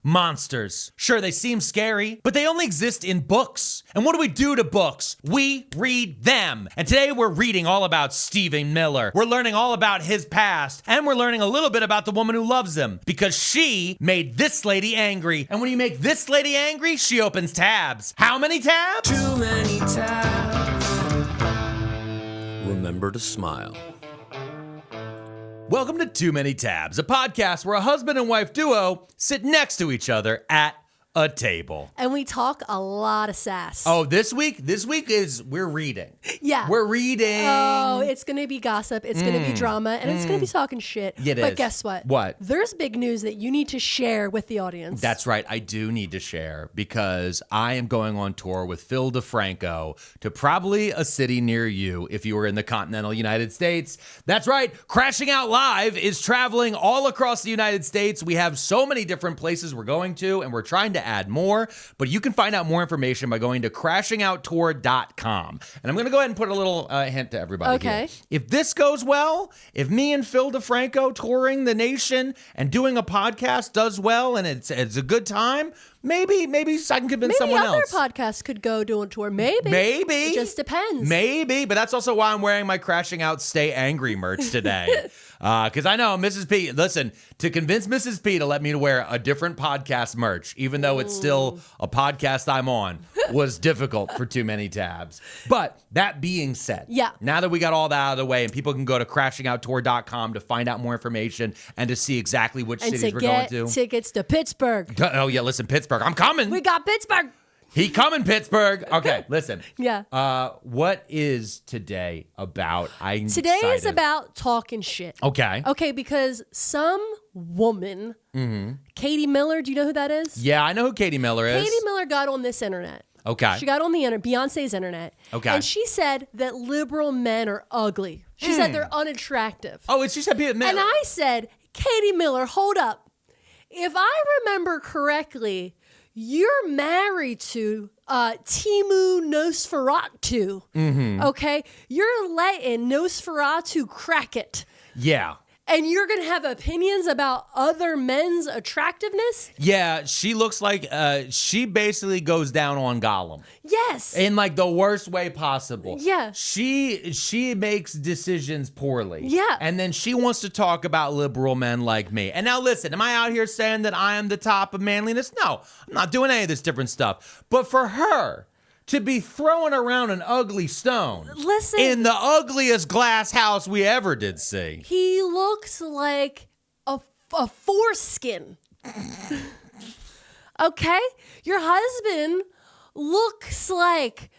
Monsters. Sure, they seem scary, but they only exist in books. And what do we do to books? We read them. And today we're reading all about Stephan Miller. We're learning all about his past, and we're learning a little bit about the woman who loves him, because she made this lady angry. And when you make this lady angry, she opens tabs. How many tabs? Too many tabs. Remember to smile. Welcome to Too Many Tabs, a podcast where a husband and wife duo sit next to each other at a table. And we talk a lot of sass. Oh, this week is we're reading. Yeah. We're reading. Oh, it's going to be gossip. It's going to be drama. And it's going to be talking shit. It but is. Guess what? What? There's big news that you need to share with the audience. That's right. I do need to share because I am going on tour with Phil DeFranco to probably a city near you if you were in the continental United States. That's right. Crashing Out Live is traveling all across the United States. We have so many different places we're going to, and we're trying to add more, but you can find out more information by going to crashingouttour.com. And I'm going to go ahead and put a little hint to everybody here. If this goes well, if me and Phil DeFranco touring the nation and doing a podcast does well and it's a good time, maybe I can convince someone else. Maybe other podcasts could go do a tour. Maybe. It just depends. Maybe, but that's also why I'm wearing my Crashing Out Stay Angry merch today. Because I know Mrs. P, listen, to convince Mrs. P to let me wear a different podcast merch, even though it's still a podcast I'm on, was difficult for Too Many Tabs. But that being said, now that we got all that out of the way and people can go to crashingouttour.com to find out more information and to see exactly which cities we're going to. And to get tickets to Pittsburgh. Oh, yeah, listen, Pittsburgh, I'm coming. We got Pittsburgh. He coming, Pittsburgh. Okay, listen. Yeah. What is today about? Today is about talking shit. Okay. Okay, because some woman, Katie Miller, do you know who that is? Yeah, I know who Katie Miller is. Katie Miller got on this internet. Okay. She got on the internet, Beyonce's internet. Okay. And she said that liberal men are ugly. She said they're unattractive. Oh, she said men. And I said, Katie Miller, hold up. If I remember correctly, you're married to Timu Nosferatu, okay? You're letting Nosferatu crack it. Yeah. And you're going to have opinions about other men's attractiveness? Yeah, she looks like she basically goes down on Gollum. Yes. In like the worst way possible. Yeah. She makes decisions poorly. Yeah. And then she wants to talk about liberal men like me. And now listen, am I out here saying that I am the top of manliness? No, I'm not doing any of this different stuff. But for her to be throwing around an ugly stone in the ugliest glass house we ever did see. He looks like a foreskin. Okay? Your husband looks like...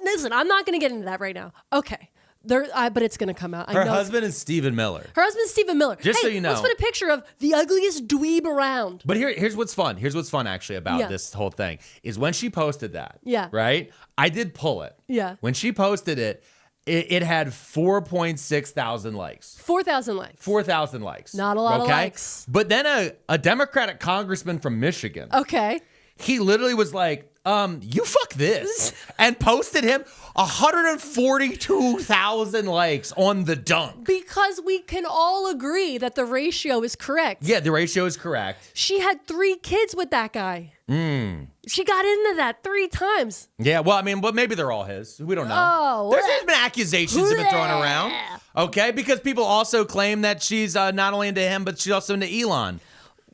listen, I'm not going to get into that right now. Okay. But it's going to come out. Her husband is Stephan Miller. Her husband's Stephan Miller. Just so you know. Let's put a picture of the ugliest dweeb around. But here's what's fun. Here's what's fun actually about this whole thing is when she posted that. Yeah. Right? I did pull it. Yeah. When she posted it, it had 4.6 thousand likes. 4,000 likes. 4,000 likes. Not a lot of likes. But then a Democratic congressman from Michigan. Okay. He literally was like, you fuck this, and posted him 142,000 likes on the dunk. Because we can all agree that the ratio is correct. Yeah, the ratio is correct. She had 3 kids with that guy. She got into that 3 times. Yeah, well, I mean, but maybe they're all his. We don't know. Oh, There's been accusations have been thrown around. Okay, because people also claim that she's not only into him, but she's also into Elon.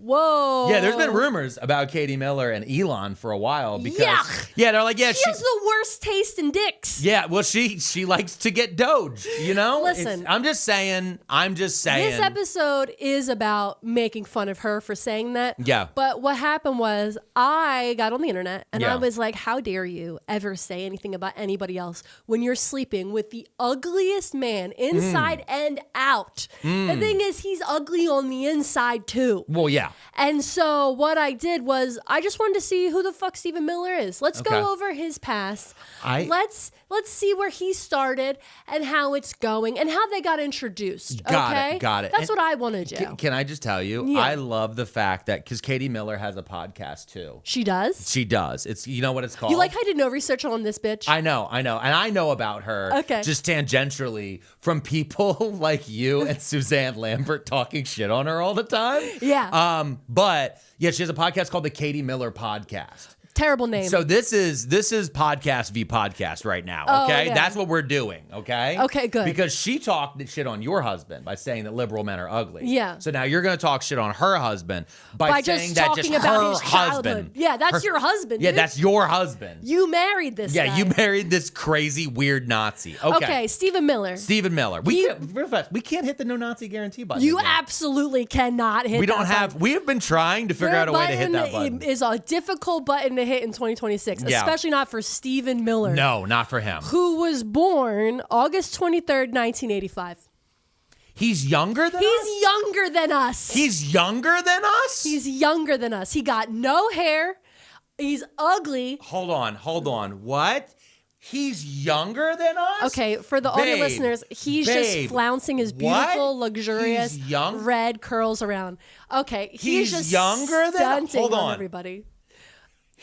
Whoa. Yeah, there's been rumors about Katie Miller and Elon for a while because Yuck. Yeah, they're like, yeah, she has the worst taste in dicks. Yeah, well, she likes to get Doge, you know? Listen. I'm just saying. This episode is about making fun of her for saying that. Yeah. But what happened was I got on the internet and I was like, how dare you ever say anything about anybody else when you're sleeping with the ugliest man inside and out. The thing is, he's ugly on the inside too. Well, yeah. And so what I did was I just wanted to see who the fuck Stephan Miller is. Let's go over his past. Let's see where he started and how it's going and how they got introduced. Got it. That's what I want to do. Can I just tell you? I love the fact that because Katie Miller has a podcast too. She does? She does. It's you know what it's called? You like I did no research on this bitch? I know. And I know about her just tangentially from people like you and Suzanne Lambert talking shit on her all the time. Yeah. But yeah, she has a podcast called the Katie Miller Podcast. Terrible name. So this is podcast v podcast right now, okay? Okay. That's what we're doing, okay? Okay, good. Because she talked shit on your husband by saying that liberal men are ugly. Yeah. So now you're going to talk shit on her husband by saying just that talking just about her his childhood. husband. Yeah, that's your husband. Yeah, dude. that's your husband. You married this guy. Yeah, you married this crazy, weird Nazi. Okay. Stephen Miller. Stephen Miller. We can't hit the no Nazi guarantee button. You again. absolutely cannot hit We don't that have. button. We have been trying to figure out a way to hit that button. Is a difficult button to hit in 2026, Yeah. especially not for Stephen Miller. No, not for him. Who was born August 23rd, 1985. He's younger than us? He's younger than us. He's younger than us? He's younger than us. He got no hair. He's ugly. Hold on. What? He's younger than us? Okay, for the audio Babe, listeners, he's babe, just flouncing his beautiful, what? luxurious He's young? red curls around. Okay, he's just younger than- stunting hold on. everybody.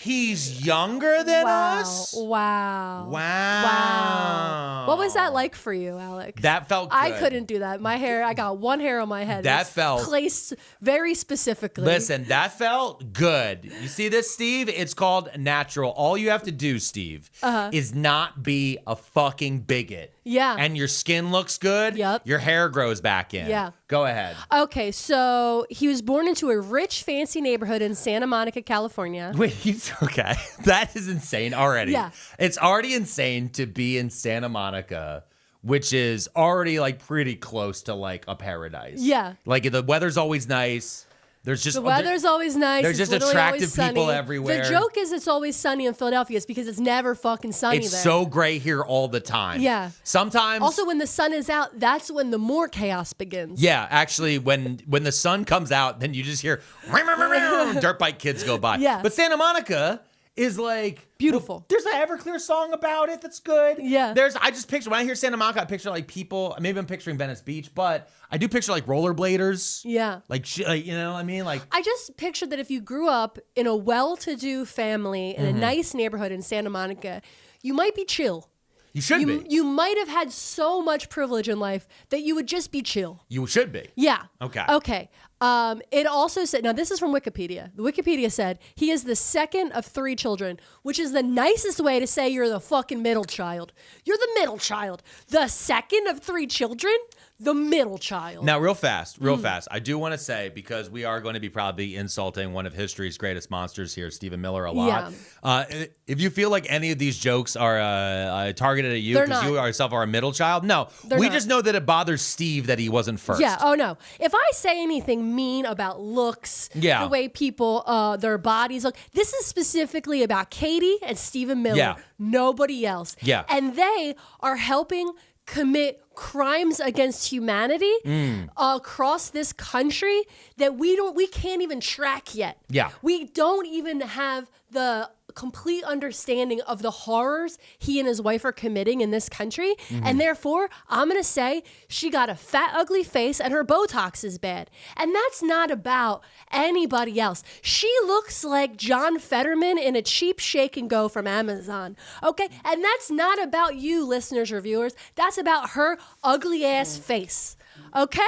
He's younger than us? Wow. Wow. What was that like for you, Alec? That felt good. I couldn't do that. My hair, I got one hair on my head. That It's felt- placed very specifically. Listen, that felt good. You see this, Steve? It's called natural. All you have to do, Steve, is not be a fucking bigot. Yeah. And your skin looks good. Yep. Your hair grows back in. Yeah. Go ahead. Okay, so he was born into a rich, fancy neighborhood in Santa Monica, California. Wait, okay. That is insane already. Yeah. It's already insane to be in Santa Monica, which is already like pretty close to like a paradise. Yeah. Like the weather's always nice. There's just The weather's always nice. There's It's just literally attractive always people sunny. everywhere. The joke is it's always sunny in Philadelphia. It's because it's never fucking sunny It's there. so great here all the time. Yeah. Sometimes Also, when the sun is out, that's when the more chaos begins. yeah, actually, when the sun comes out, then you just hear dirt bike kids go by. Yeah. But Santa Monica is like Beautiful. There's an Everclear song about it that's good. Yeah. I just picture when I hear Santa Monica, I picture like people. Maybe I'm picturing Venice Beach, but I do picture like rollerbladers. Yeah. Like you know what I mean? Like I just pictured that if you grew up in a well-to-do family in a nice neighborhood in Santa Monica, you might be chill. you should be. You might have had so much privilege in life that you would just be chill. You should be. Yeah. Okay. Okay. It also said, now this is from Wikipedia. The Wikipedia said he is the second of 3 children, which is the nicest way to say you're the fucking middle child. You're the middle child. The second of 3 children, the middle child. Now, real fast, I do want to say, because we are going to be probably insulting one of history's greatest monsters here, Stephen Miller, a lot. If you feel like any of these jokes are targeted at you They're because not. you yourself are a middle child, no. They're we not. just know that it bothers Steve that he wasn't first. Yeah. Oh no. If I say anything mean about looks, Yeah. the way people, their bodies look, this is specifically about Katie and Stephen Miller. Yeah. Nobody else. Yeah. And they are helping commit crimes against humanity across this country that we can't even track yet. Yeah. We don't even have the complete understanding of the horrors he and his wife are committing in this country. And therefore, I'm going to say she got a fat, ugly face and her Botox is bad. And that's not about anybody else. She looks like John Fetterman in a cheap shake and go from Amazon. Okay? And that's not about you, listeners or viewers. That's about her ugly ass face. Okay?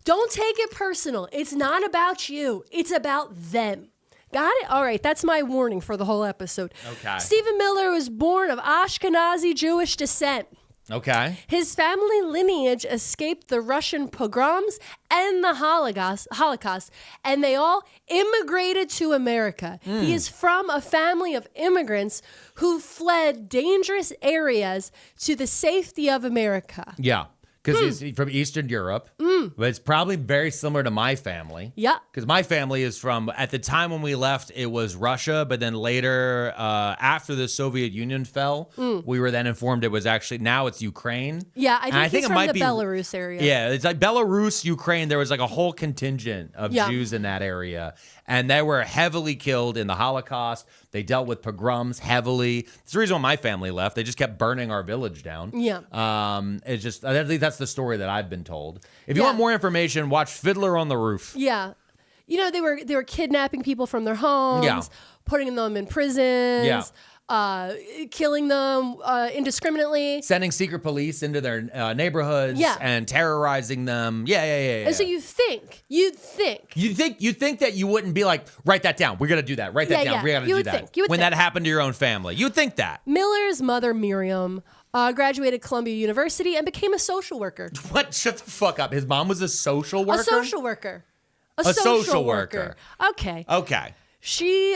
Don't take it personal. It's not about you. It's about them. Got it? All right, that's my warning for the whole episode. Okay. Stephen Miller was born of Ashkenazi Jewish descent. Okay. His family lineage escaped the Russian pogroms and the Holocaust, and they all immigrated to America. He is from a family of immigrants who fled dangerous areas to the safety of America. Yeah. Because he's from Eastern Europe, but it's probably very similar to my family. Yeah. Because my family is from, at the time when we left, it was Russia, but then later, after the Soviet Union fell, we were then informed it was actually, now it's Ukraine. Yeah, I And think he's from the Belarus area. Yeah, it's like Belarus, Ukraine. There was like a whole contingent of Yeah. Jews in that area. And they were heavily killed in the Holocaust. They dealt with pogroms heavily. That's the reason why my family left. They just kept burning our village down. Yeah. It's just, I think that's the story that I've been told. If you Yeah. want more information, watch Fiddler on the Roof. Yeah. You know, they were kidnapping people from their homes, Yeah. putting them in prisons. Yeah. killing them indiscriminately. Sending secret police into their neighborhoods and terrorizing them. Yeah. And so you'd think that you wouldn't be like, write that down. We're going to do that. Write that down. We're going to do that. When that happened to your own family. You'd think that. Miller's mother, Miriam, graduated Columbia University and became a social worker. What? Shut the fuck up. His mom was a social worker? A social worker. A social worker. Okay. She,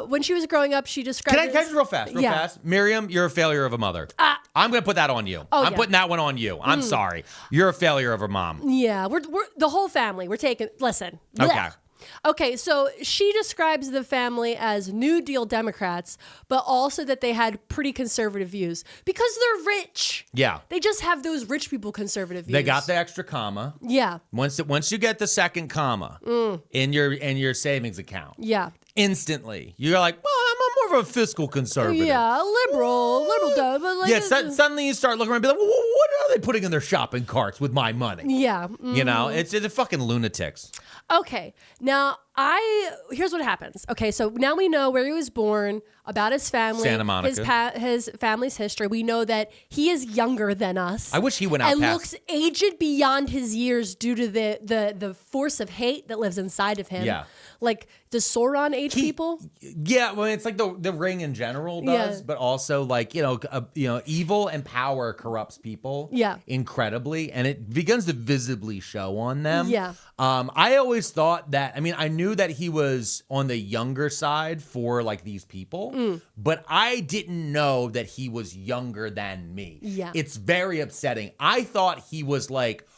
when she was growing up, she described. Can I just real fast? Miriam, you're a failure of a mother. I'm going to put that on you. I'm putting that one on you. I'm sorry. You're a failure of a mom. Yeah, we're the whole family. We're taking. Listen. Okay. Okay, so she describes the family as New Deal Democrats, but also that they had pretty conservative views because they're rich. Yeah. They just have those rich people conservative views. They got the extra comma. Yeah. Once you get the second comma in your savings account. Yeah. Instantly, you're like, well, I'm more of a fiscal conservative. Yeah, liberal, but like suddenly you start looking around and be like, well, what are they putting in their shopping carts with my money? Yeah. You know, it's fucking lunatics. Okay, now here's what happens. Okay, so now we know where he was born, about his family, Santa Monica. his family's history. We know that he is younger than us. I wish he went out and past. looks aged beyond his years due to the force of hate that lives inside of him. Yeah. Like, does Sauron age people? Yeah, well, it's like the ring in general does, but also like evil and power corrupts people. Yeah. Incredibly, and it begins to visibly show on them. Yeah. I always thought that. I mean, I knew that he was on the younger side for like these people, but I didn't know that he was younger than me. Yeah. It's very upsetting. I thought he was like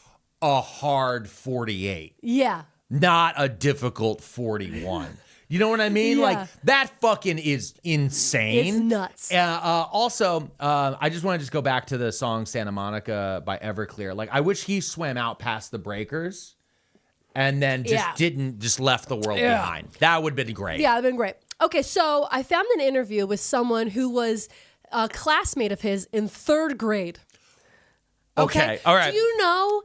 a hard 48. Yeah. Not a difficult 41. You know what I mean? Yeah. Like, that fucking is insane. It's nuts. Also, I just want to go back to the song Santa Monica by Everclear. Like, I wish he swam out past the breakers and then just left the world behind. That would have been great. Yeah, that would have been great. Okay, so I found an interview with someone who was a classmate of his in 3rd grade. Okay. All right. Do you know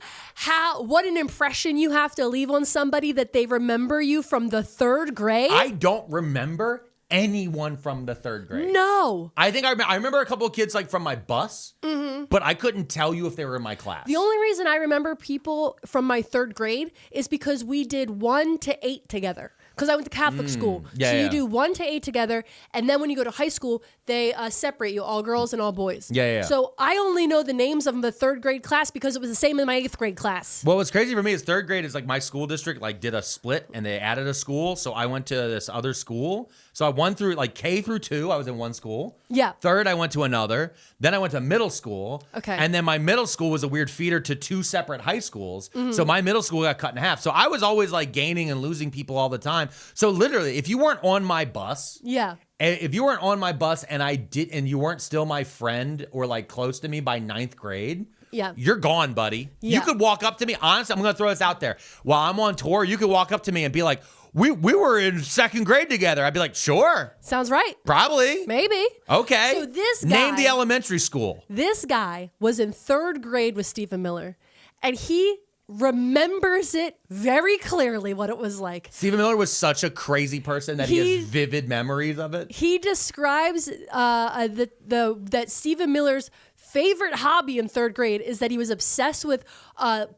what an impression you have to leave on somebody that they remember you from the 3rd grade? I don't remember anyone from the 3rd grade. No. I think I remember a couple of kids like from my bus, but I couldn't tell you if they were in my class. The only reason I remember people from my 3rd grade is because we did 1 to 8 together. Because I went to Catholic school. You do 1 to 8 together, and then when you go to high school, they separate you, all girls and all boys. Yeah. So I only know the names of the 3rd grade class because it was the same in my 8th grade class. Well, what's crazy for me is 3rd grade is like my school district like did a split and they added a school. So I went to this other school. So I went through like K through 2. I was in one school. Yeah. 3rd, I went to another. Then I went to middle school. Okay. And then my middle school was a weird feeder to 2 separate high schools. So my middle school got cut in half. So I was always like gaining and losing people all the time. So literally, if you weren't on my bus, if you weren't on my bus and you weren't still my friend or like close to me by 9th grade, you're gone, buddy. Yeah. You could walk up to me. Honestly, I'm going to throw this out there. While I'm on tour, you could walk up to me and be like, we were in 2nd grade together. I'd be like, sure. Sounds right. Probably. Maybe. Okay. So this guy. Name the elementary school. This guy was in 3rd grade with Stephan Miller, and he remembers it very clearly what it was like. Stephan Miller was such a crazy person that he has vivid memories of it. He describes that Stephan Miller's favorite hobby in 3rd grade is that he was obsessed with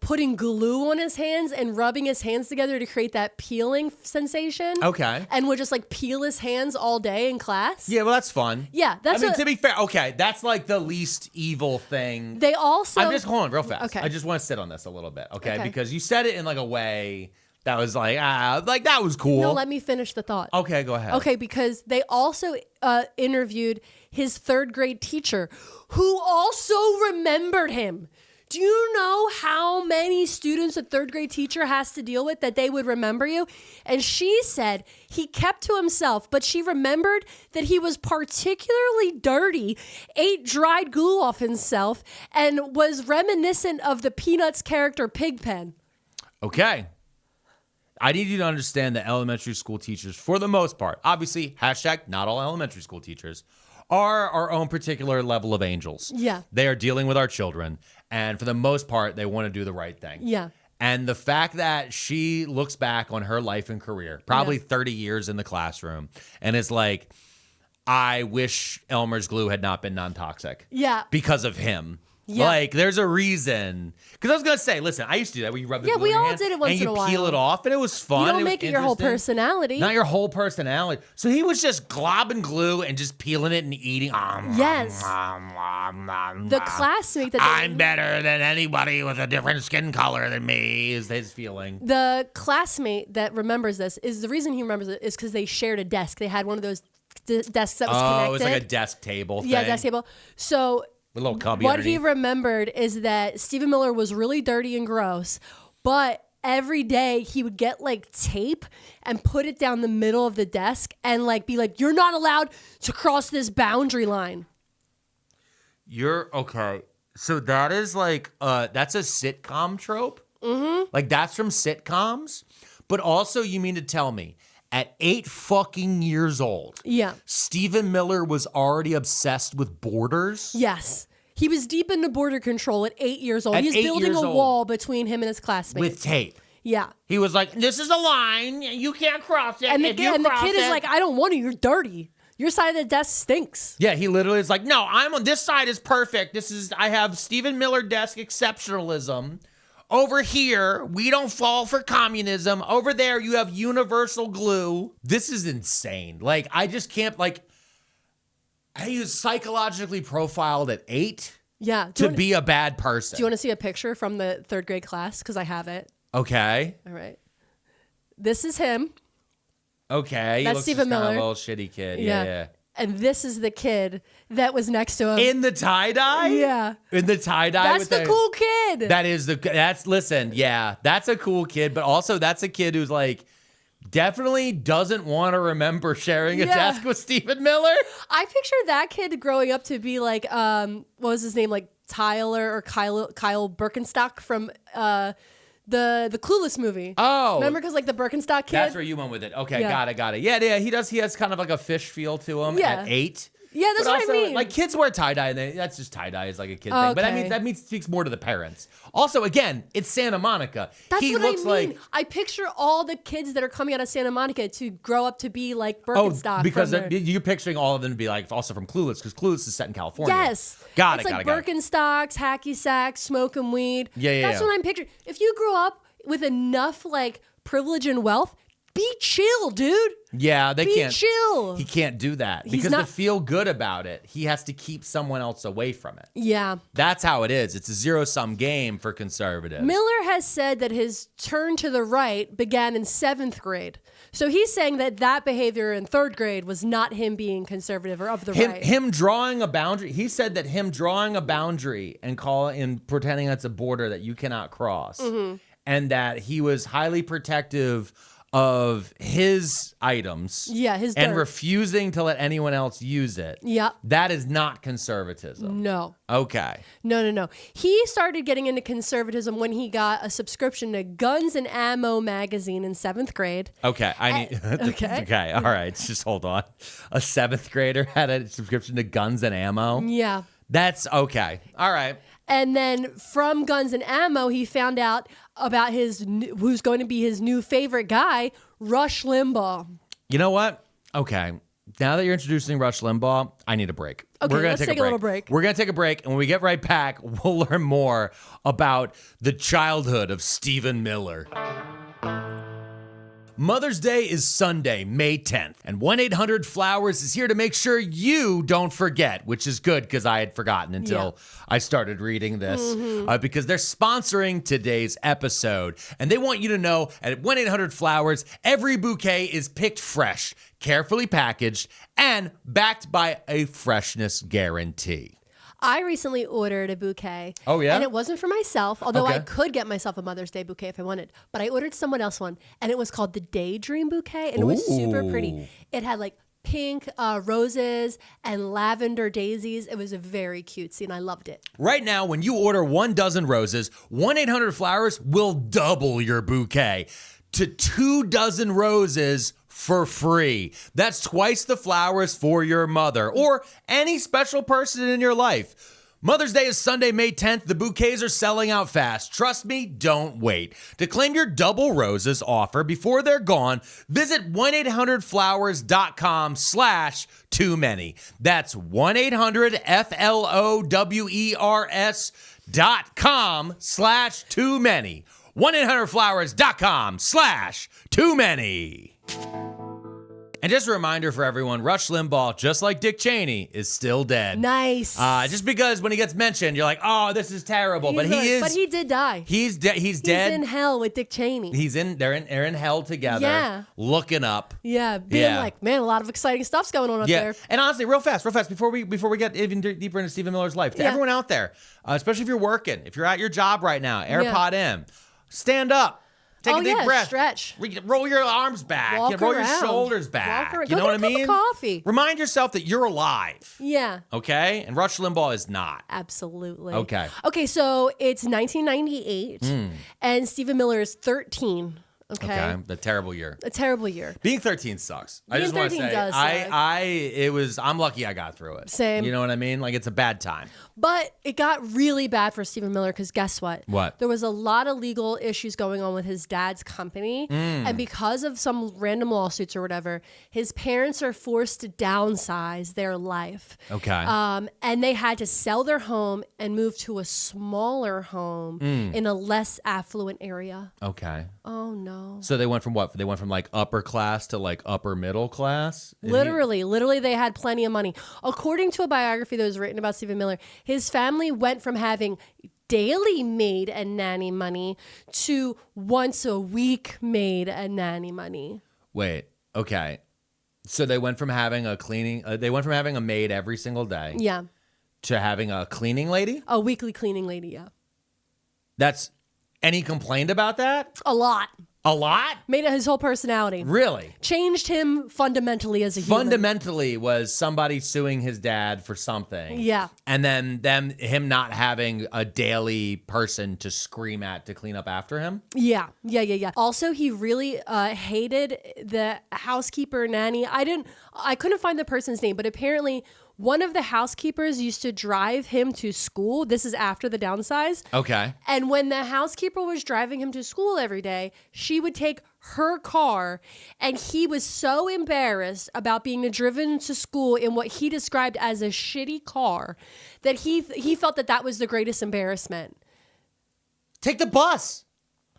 putting glue on his hands and rubbing his hands together to create that peeling sensation. Okay. And would just like peel his hands all day in class. Yeah, well, that's fun. Yeah, to be fair, okay, that's like the least evil thing. They also. Hold on real fast. Okay. I just want to sit on this a little bit, okay? Because you said it in like a way that was like that was cool. No, let me finish the thought. Okay, go ahead. Okay, because they also interviewed his 3rd grade teacher, who also remembered him. Do you know how many students a 3rd grade teacher has to deal with that they would remember you? And she said he kept to himself, but she remembered that he was particularly dirty, ate dried glue off himself, and was reminiscent of the Peanuts character Pigpen. Okay. I need you to understand that elementary school teachers, for the most part, obviously, # not all elementary school teachers, are our own particular level of angels. Yeah. They are dealing with our children, and for the most part, they want to do the right thing. Yeah. And the fact that she looks back on her life and career, probably 30 years in the classroom, and is like, I wish Elmer's glue had not been non-toxic. Yeah. Because of him. Yeah. Like, there's a reason. Because I was going to say, listen, I used to do that where you rub the glue we in your all hand, did it once in a and while. you peel it off, and it was fun. You don't It make was it your whole interesting. personality. Not your whole personality. So he was just globbing glue and just peeling it and eating. Yes. The classmate that I'm better than anybody with a different skin color than me is his feeling. the classmate that remembers this is the reason he remembers it is because they shared a desk. They had one of those desks that was connected. Oh, it was like a desk table thing. Yeah, desk table. So With a little cubby what he underneath. remembered is that Stephen Miller was really dirty and gross, but every day he would get like tape and put it down the middle of the desk and like be like, "You're not allowed to cross this boundary line." You're okay. So that is like that's a sitcom trope. Mm-hmm. Like that's from sitcoms. But also, you mean to tell me at 8 fucking years old, Yeah. Stephen Miller was already obsessed with borders? Yes. He was deep into border control at 8 years old. At He's 8 building years a old. wall between him and his classmates. With tape. Yeah. He was like, "This is a line. You can't cross it. And the If you kid cross is it-" like, "I don't want to. You're dirty. Your side of the desk stinks." Yeah, he literally is like, "No, I'm on this side is perfect. I have Stephen Miller desk exceptionalism. Over here, we don't fall for communism. Over there, you have universal glue." This is insane. Like, I just can't, like, he was psychologically profiled at 8 Yeah. to be a bad person. Do you want to see a picture from the 3rd grade class? Because I have it. Okay. All right. This is him. Okay. He That's looks Stephen just kind of a Miller. little shitty kid. Yeah. And this is the kid that was next to him. In the tie-dye? Yeah. In the tie-dye? That's with the cool kid. Listen, yeah, that's a cool kid, but also that's a kid who's like, definitely doesn't want to remember sharing a Yeah. desk with Stephen Miller. I picture that kid growing up to be like, what was his name? Like Tyler or Kyle Birkenstock from the Clueless movie. Oh. Remember? Because like the Birkenstock kid. That's where you went with it. Okay, Yeah. got it. Yeah, he does. He has kind of like a fish feel to him Yeah. at 8. Yeah, that's But what also, I mean. Like kids wear tie-dye, and that's just tie-dye is like a kid thing. But Okay. that means speaks more to the parents. Also, again, it's Santa Monica. That's he what looks I mean. like I picture all the kids that are coming out of Santa Monica to grow up to be like Birkenstock. because from there. you're picturing all of them to be like also from Clueless because Clueless is set in California. Yes. Got it's it. like Got it. Birkenstocks, hacky sacks, smoking weed. Yeah. That's what I'm picturing. If you grew up with enough like privilege and wealth, be chill, dude. Yeah, they Be can't. chill. He can't do that He's because not- to feel good about it, he has to keep someone else away from it. Yeah. That's how it is. It's a zero-sum game for conservatives. Miller has said that his turn to the right began in 7th grade. So he's saying that behavior in 3rd grade was not him being conservative or of the right. Him drawing a boundary. He said that him drawing a boundary and pretending that's a border that you cannot cross, Mm-hmm. and that he was highly protective of his items. Yeah, his and dirt. refusing to let anyone else use it. Yep. That is not conservatism. No. Okay. No. He started getting into conservatism when he got a subscription to Guns and Ammo magazine in 7th grade. Okay, I need. okay. Okay, all right. Just hold on. A 7th grader had a subscription to Guns and Ammo. Yeah. That's okay. All right. And then from Guns and Ammo, he found out about who's going to be his new favorite guy, Rush Limbaugh. You know what? Okay. Now that you're introducing Rush Limbaugh, I need a break. Okay, let's take a little break. We're going to take a break, and when we get right back, we'll learn more about the childhood of Stephen Miller. Mother's Day is Sunday, May 10th, and 1-800-Flowers is here to make sure you don't forget, which is good because I had forgotten until I started reading this, because they're sponsoring today's episode, and they want you to know at 1-800-Flowers, every bouquet is picked fresh, carefully packaged, and backed by a freshness guarantee. I recently ordered a bouquet. Oh, yeah? And it wasn't for myself, although I Okay. could get myself a Mother's Day bouquet if I wanted. But I ordered someone else one, and it was called the Daydream Bouquet, and it was super pretty. It had like pink roses and lavender daisies. It was very cutesy, and I loved it. Right now, when you order 1 dozen roses, 1-800-Flowers will double your bouquet to 2 dozen roses for free. That's twice the flowers for your mother or any special person in your life. Mother's Day is Sunday, May 10th. The bouquets are selling out fast. Trust me, don't wait. To claim your double roses offer before they're gone, visit 1-800flowers.com/too many. That's 1-800flowers.com/too many. 1-800flowers.com/too many. And just a reminder for everyone, Rush Limbaugh, just like Dick Cheney, is still dead. Nice. Just because when he gets mentioned, you're like, oh, this is terrible. But he did die. He's dead. He's dead. He's in hell with Dick Cheney. They're in hell together. Yeah. Looking up. Yeah. Being like, man, a lot of exciting stuff's going on up there. And honestly, real fast, before we get even deeper into Stephen Miller's life, to everyone out there, especially if you're working, if you're at your job right now, AirPod in, stand up. Take a deep breath. Stretch. Roll your arms back. Roll your shoulders back. You know what I mean? Go get a cup of coffee. Remind yourself that you're alive. Yeah. Okay? And Rush Limbaugh is not. Absolutely. Okay. Okay, so it's 1998, and Stephen Miller is 13. Okay. A terrible year. A terrible year. Being 13 sucks. I just want to say, does I'm lucky I got through it. Same. You know what I mean? Like, it's a bad time. But it got really bad for Stephen Miller because guess what? What? There was a lot of legal issues going on with his dad's company. And because of some random lawsuits or whatever, his parents are forced to downsize their life. Okay. And they had to sell their home and move to a smaller home in a less affluent area. Okay. Oh, no. So they went from what? They went from like upper class to like upper middle class? Literally, they had plenty of money. According to a biography that was written about Stephen Miller, his family went from having daily maid and nanny money to once a week maid and nanny money. Wait, okay. So they went from having a maid every single day. Yeah. To having a cleaning lady? A weekly cleaning lady, yeah. And he complained about that? A lot. A lot? Made it his whole personality. Really? Changed him fundamentally as a human. Fundamentally was somebody suing his dad for something. Yeah. And then him not having a daily person to scream at to clean up after him? Yeah. Also, he really hated the housekeeper nanny. I couldn't find the person's name, but apparently one of the housekeepers used to drive him to school. This is after the downsize. Okay. And when the housekeeper was driving him to school every day, she would take her car, and he was so embarrassed about being driven to school in what he described as a shitty car that he felt that was the greatest embarrassment. Take the bus.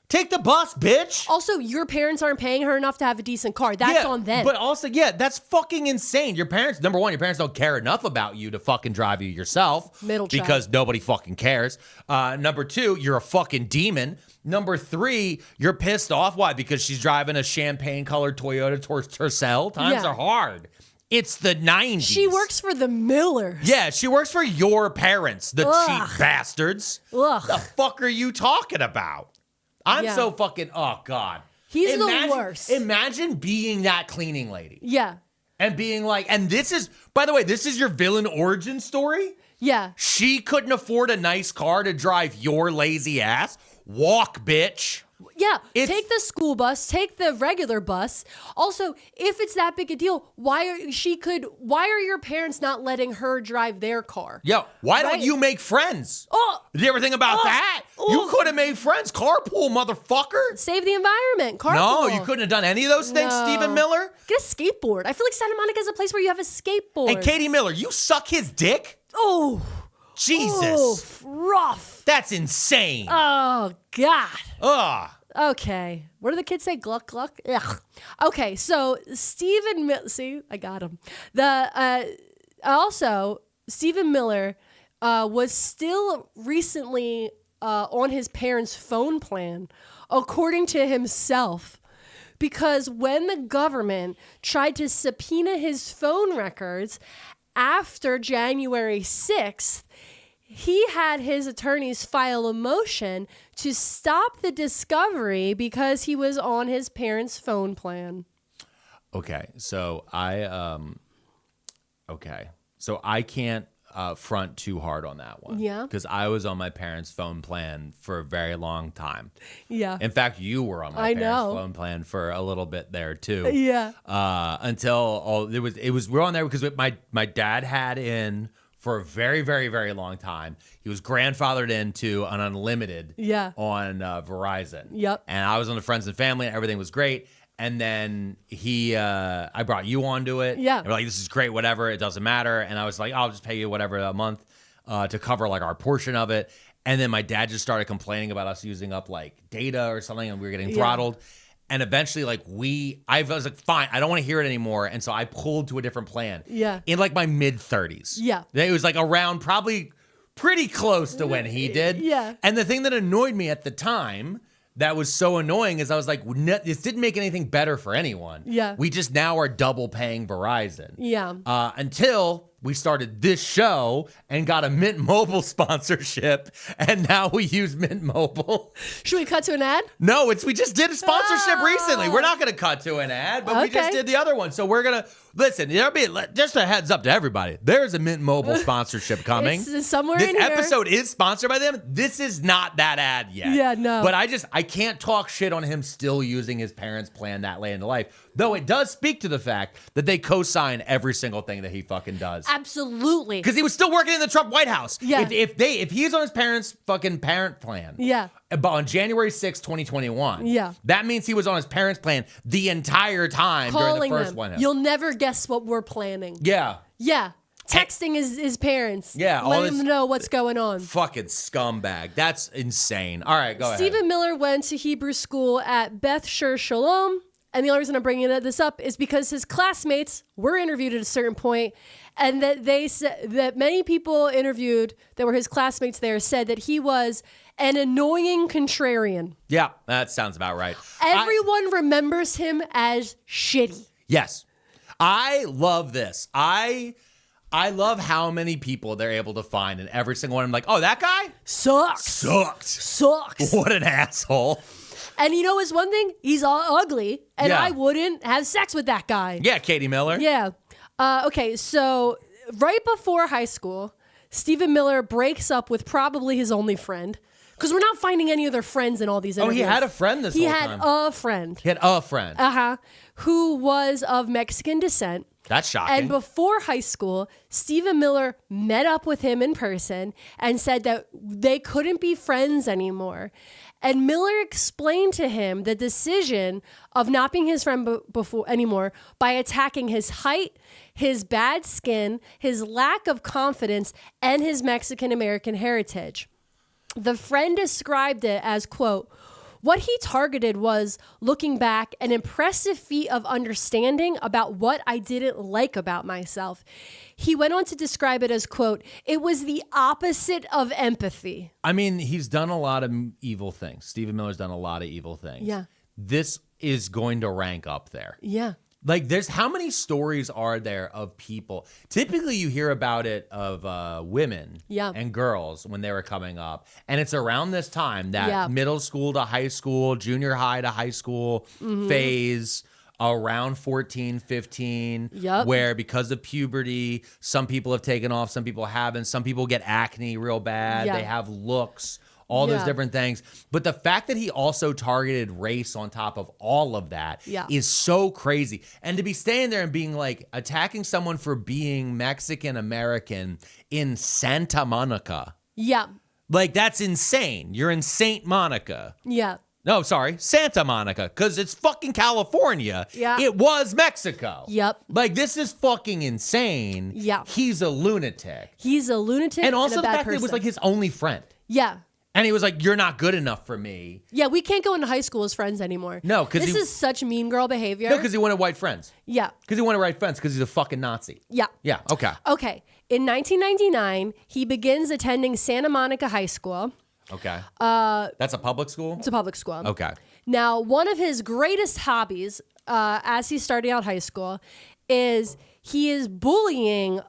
Take the bus, bitch. Also, your parents aren't paying her enough to have a decent car. That's on them. But also, that's fucking insane. Number one, your parents don't care enough about you to fucking drive you yourself. Middle child. Because nobody fucking cares. Number two, you're a fucking demon. Number three, you're pissed off. Why? Because she's driving a champagne-colored Toyota Tercel. Times are hard. It's the 90s. She works for the Millers. Yeah, she works for your parents, the cheap bastards. Ugh. The fuck are you talking about? I'm so fucking, oh, God. He's the worst. Imagine being that cleaning lady. Yeah. And being like, and this is, by the way, this is your villain origin story? Yeah. She couldn't afford a nice car to drive your lazy ass? Walk, bitch. Yeah, take the school bus, take the regular bus. Also, if it's that big a deal, why are your parents not letting her drive their car? Yo, why don't you make friends? Oh, did you ever think about that? You could have made friends. Carpool, motherfucker. Save the environment. Carpool. No, you couldn't have done any of those things, Stephen Miller. Get a skateboard. I feel like Santa Monica is a place where you have a skateboard. And Katie Miller, you suck his dick? Oh. Jesus. Oh, rough. That's insane. Oh, God. Ugh. Okay. What do the kids say? Gluck, gluck? Ugh. Okay, so Stephen Miller, see, I got him. Also, Stephen Miller was still recently on his parents' phone plan, according to himself. Because when the government tried to subpoena his phone records after January 6th, he had his attorneys file a motion to stop the discovery because he was on his parents' phone plan. Okay, so I can't front too hard on that one. Yeah. Because I was on my parents' phone plan for a very long time. Yeah. In fact, you were on my parents' phone plan for a little bit there too. Yeah. Until we were on there because my dad had in for a very, very, very long time. He was grandfathered into an unlimited on Verizon. Yep. And I was on the Friends and Family, and everything was great. And then I brought you onto it. Yeah. And we're like, this is great, whatever. It doesn't matter. And I was like, I'll just pay you whatever a month to cover like our portion of it. And then my dad just started complaining about us using up like data or something, and we were getting throttled. And eventually, like I was like, fine, I don't want to hear it anymore. And so I pulled to a different plan. Yeah. In like my mid 30s. Yeah. It was like around probably pretty close to when he did. Yeah. And the thing that annoyed me at the time that was so annoying is I was like, this didn't make anything better for anyone. Yeah. We just now are double paying Verizon. Yeah. Until we started this show and got a Mint Mobile sponsorship, and now we use Mint Mobile. Should we cut to an ad? No, we just did a sponsorship recently. We're not going to cut to an ad, but we just did the other one. So we're going to listen. There'll be just a heads up to everybody. There's a Mint Mobile sponsorship coming. It's somewhere this in here. episode is sponsored by them. This is not that ad yet. Yeah, no. But I can't talk shit on him still using his parents' plan that late into life. Though it does speak to the fact that they co-sign every single thing that he fucking does. Absolutely. Because he was still working in the Trump White House. Yeah. If he's on his parents' fucking parent plan. Yeah. But on January 6th, 2021. Yeah. That means he was on his parents' plan the entire time Calling during the first them. one. You'll never guess what we're planning. Yeah. Yeah. Texting his parents. Yeah, all Letting this- them know what's going on. Fucking scumbag. That's insane. All right, go ahead. Stephen Miller went to Hebrew school at Beth Shur Shalom. And the only reason I'm bringing this up is because his classmates were interviewed at a certain point, and that they said that many people interviewed that were his classmates there said that he was an annoying contrarian. Yeah, that sounds about right. Everyone remembers him as shitty. Yes. I love this. I love how many people they're able to find, and every single one I'm like, oh, that guy? Sucks. Sucked. What an asshole. And you know, it's one thing, he's all ugly, and Yeah. I wouldn't have sex with that guy. Yeah, Katie Miller. Yeah. Okay, so right before high school, Stephen Miller breaks up with probably his only friend, because we're not finding any other friends in all these interviews. Oh, he had a friend this whole time. He had a friend. He had a friend. Who was of Mexican descent. That's shocking. And before high school, Stephen Miller met up with him in person and said that they couldn't be friends anymore. And Miller explained to him the decision of not being his friend before anymore by attacking his height, his bad skin, his lack of confidence, and his Mexican-American heritage. The friend described it as, quote, what he targeted was, looking back, an impressive feat of understanding about what I didn't like about myself. He went on to describe it as, quote, it was the opposite of empathy. I mean, he's done a lot of evil things. Stephen Miller's done a lot of evil things. Yeah. This is going to rank up there. Yeah. Like, there's how many stories are there of people? Typically, you hear about it of women and girls when they were coming up. And it's around this time, that middle school to high school, junior high to high school phase, around 14, 15, where because of puberty, some people have taken off, some people haven't. Some people get acne real bad. They have looks. All those different things. But the fact that he also targeted race on top of all of that is so crazy. And to be standing there and being like, attacking someone for being Mexican American in Santa Monica. Yeah. Like, that's insane. You're in Saint Monica. Yeah. No, sorry, Santa Monica, because it's fucking California. Yeah. It was Mexico. Yep. Like, this is fucking insane. Yeah. He's a lunatic. He's a lunatic And also and a the bad fact that it was person. like his only friend. Yeah. And he was like, you're not good enough for me. Yeah, we can't go into high school as friends anymore. No, because this is such mean girl behavior. No, because he wanted white friends. Yeah. Because he wanted white friends because he's a fucking Nazi. Yeah. Yeah, okay. Okay. In 1999, he begins attending Santa Monica High School. Okay. That's a public school? It's a public school. Okay. Now, one of his greatest hobbies as he's starting out high school is he is bullying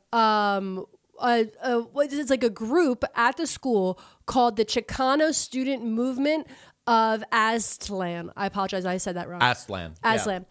it's like a group at the school called the Chicano Student Movement of Aztlan. I apologize, I said that wrong. Aztlan.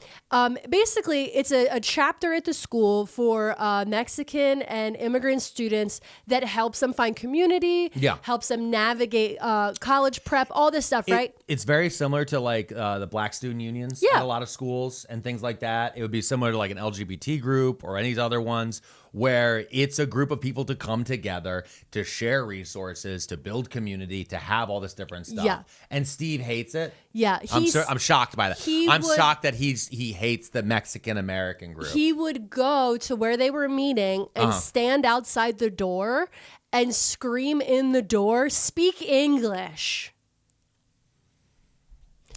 Basically, it's a chapter at the school for Mexican and immigrant students that helps them find community, helps them navigate college prep, all this stuff, right? It's very similar to like the black student unions at a lot of schools and things like that. It would be similar to like an LGBT group or any other ones where it's a group of people to come together to share resources, to build community, to have all this different stuff. Yeah. And Steve hates it. Yeah, I'm shocked by that. Shocked that he hates the Mexican American group. He would go to where they were meeting and stand outside the door and scream in the door, "Speak English."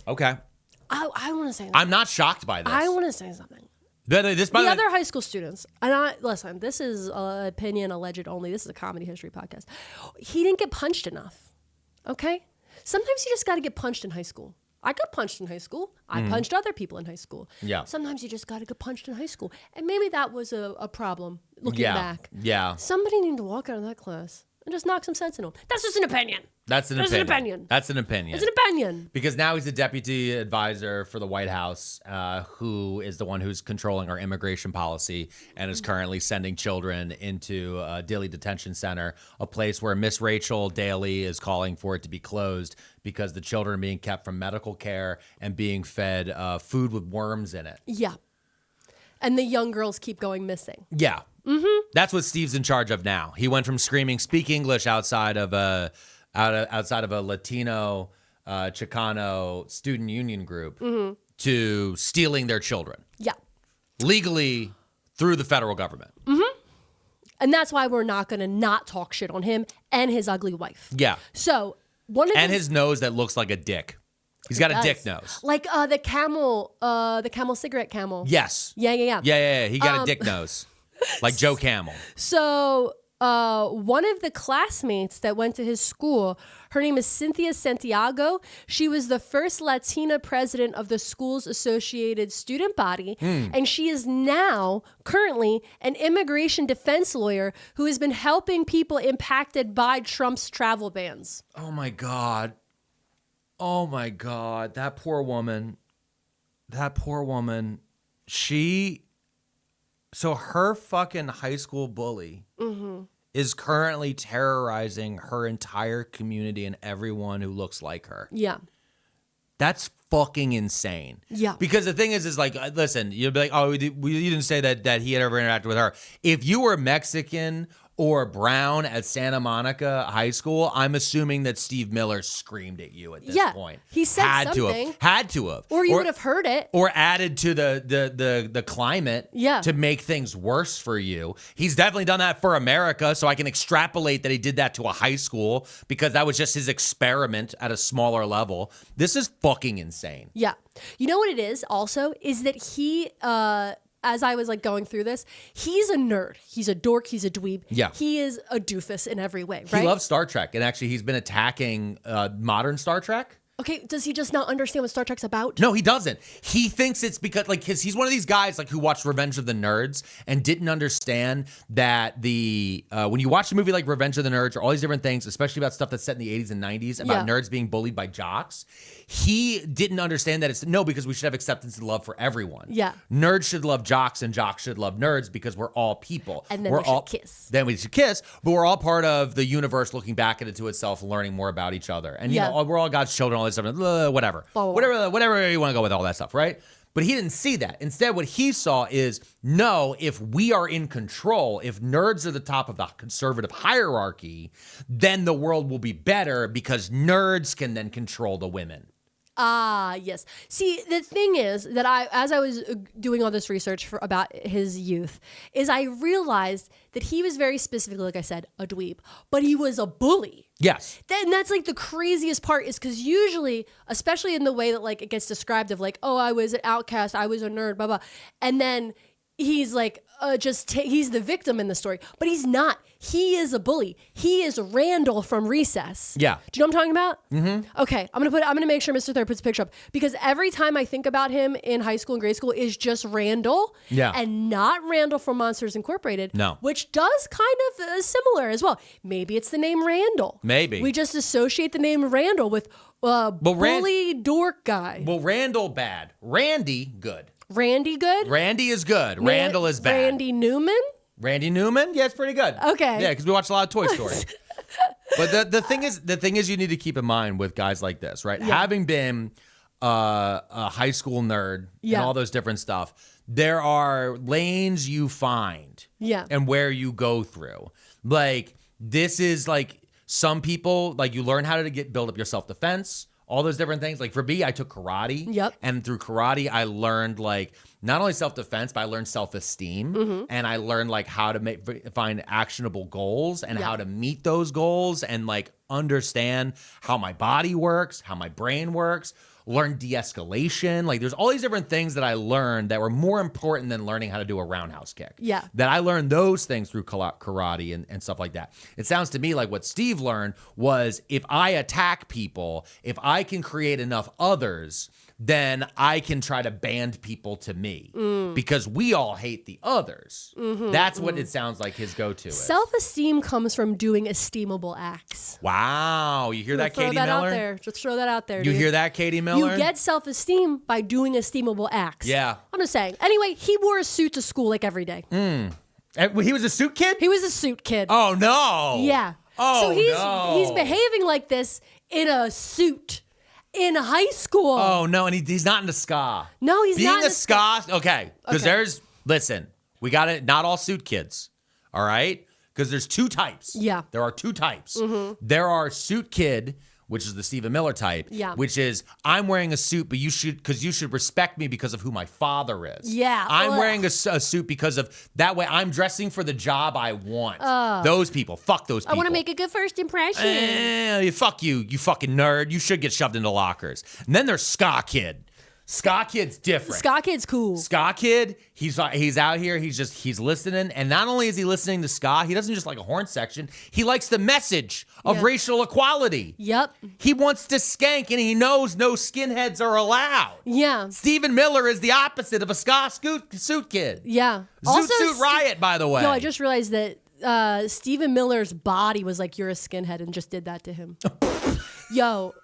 Okay. I want to say something. I'm not shocked by this. I want to say something. The other high school students, and listen, this is opinion alleged only. This is a comedy history podcast. He didn't get punched enough. Okay? Sometimes you just got to get punched in high school. I got punched in high school. I punched other people in high school. Yeah. Sometimes you just got to get punched in high school. And maybe that was a problem looking back. Yeah. Somebody needed to walk out of that class and just knock some sense into him. That's just an opinion. That's an opinion. That's an opinion. It's an opinion. Because now he's a deputy advisor for the White House, who is the one who's controlling our immigration policy and is currently sending children into a Daly Detention Center, a place where Miss Rachel Daly is calling for it to be closed because the children are being kept from medical care and being fed food with worms in it. Yeah. And the young girls keep going missing. Yeah. Mm-hmm. That's what Steve's in charge of now. He went from screaming "Speak English" outside of a Latino Chicano student union group to stealing their children. Yeah. Legally through the federal government. Mm-hmm. And that's why we're not going to not talk shit on him and his ugly wife. Yeah. So his nose that looks like a dick. He's got a dick nose. Like the camel cigarette camel. Yes. Yeah. He got a dick nose. Like Joe Camel. So one of the classmates that went to his school, her name is Cynthia Santiago. She was the first Latina president of the school's associated student body. And she is now currently an immigration defense lawyer who has been helping people impacted by Trump's travel bans. Oh my God. That poor woman. So her fucking high school bully is currently terrorizing her entire community and everyone who looks like her. Yeah. That's fucking insane. Yeah. Because the thing is like, listen, you'll be like, oh, you didn't say that he had ever interacted with her. If you were Mexican or brown at Santa Monica High School, I'm assuming that Steve Miller screamed at you at this point. He said something. Had to have. Or you would have heard it. Or added to the climate to make things worse for you. He's definitely done that for America, so I can extrapolate that he did that to a high school because that was just his experiment at a smaller level. This is fucking insane. Yeah. You know what it is also? Is that he... as I was like going through this, he's a nerd. He's a dork. He's a dweeb. Yeah. He is a doofus in every way, right? He loves Star Trek. And actually, he's been attacking modern Star Trek. Okay, does he just not understand what Star Trek's about? No, he doesn't. He thinks it's because, like, he's one of these guys, like, who watched Revenge of the Nerds and didn't understand that when you watch a movie like Revenge of the Nerds or all these different things, especially about stuff that's set in the 80s and 90s, about nerds being bullied by jocks, he didn't understand that because we should have acceptance and love for everyone. Yeah. Nerds should love jocks and jocks should love nerds because we're all people. And then we should kiss. Then we should kiss, but we're all part of the universe looking back into itself, learning more about each other. And, you know, we're all God's children, all this stuff, whatever. Whatever you want to go with all that stuff, right? But he didn't see that. Instead, what he saw is, no, if we are in control, if nerds are the top of the conservative hierarchy, then the world will be better because nerds can then control the women. Ah, yes. See, the thing is that as I was doing all this research about his youth, is I realized that he was very specifically, like I said, a dweeb, but he was a bully. Yes. And that's like the craziest part is because usually, especially in the way that like it gets described of like, oh, I was an outcast, I was a nerd, blah, blah. And then he's like, he's the victim in the story, but he's not. He is a bully. He is Randall from Recess. Yeah. Do you know what I'm talking about? Mm-hmm. Okay. I'm gonna make sure Mr. Third puts a picture up because every time I think about him in high school and grade school is just Randall. Yeah. And not Randall from Monsters Incorporated. No. Which does kind of similar as well. Maybe it's the name Randall. Maybe. We just associate the name Randall with bully dork guy. Well, Randall bad. Randy good. Randy good? Randy is good. Randall is bad. Randy Newman? Randy Newman? Yeah, it's pretty good. Okay. Yeah, because we watched a lot of Toy Story. But the thing is, you need to keep in mind with guys like this, right? Yeah. Having been a high school nerd Yeah. and all those different stuff, there are lanes you find Yeah. and where you go through. Like, this is like some people, like, you learn how to build up your self-defense, all those different things. Like, for me, I took karate. Yep. And through karate, I learned, like, not only self-defense, but I learned self-esteem. And I learned, like, how to find actionable goals and how to meet those goals and, like, understand how my body works, how my brain works. Learn de-escalation. Like, there's all these different things that I learned that were more important than learning how to do a roundhouse kick. Yeah. That I learned those things through karate and stuff like that. It sounds to me like what Steve learned was, if I attack people, if I can create enough others, then I can try to band people to me because we all hate the others. That's what it sounds like his go-to is. Self-esteem comes from doing esteemable acts. Wow. You hear that, Throw Katie that Miller? out there. Just throw that out there. You dude. hear that, Katie Miller? You get self-esteem by doing esteemable acts. Yeah. I'm just saying. Anyway, he wore a suit to school like every day. He was a suit kid? He was a suit kid. Oh, no. Yeah. Oh, so no. he's behaving like this in a suit in high school. Oh, no, and he's not into ska. No, he's Being not a into ska, okay, because Okay. listen, we got it, not all suit kids, all right? Because there's two types. Yeah. There are two types. There are suit kid, which is the Stephen Miller type, Yeah. which is, I'm wearing a suit, but you should respect me because of who my father is. Yeah, I'm ugh. wearing a suit because of, that way I'm dressing for the job I want. Those people, fuck those people. I want to make a good first impression. Fuck you, you fucking nerd. You should get shoved into lockers. And then there's Ska Kid. Ska Kid's different. Ska Kid's cool. Ska Kid, he's out here, he's listening, and not only is he listening to ska, he doesn't just like a horn section, he likes the message of Yeah. racial equality. Yep. He wants to skank, and he knows no skinheads are allowed. Yeah. Stephen Miller is the opposite of a ska suit kid. Yeah. Zoot Suit Riot, by the way. No, I just realized that Stephen Miller's body was like, you're a skinhead, and just did that to him. Yo.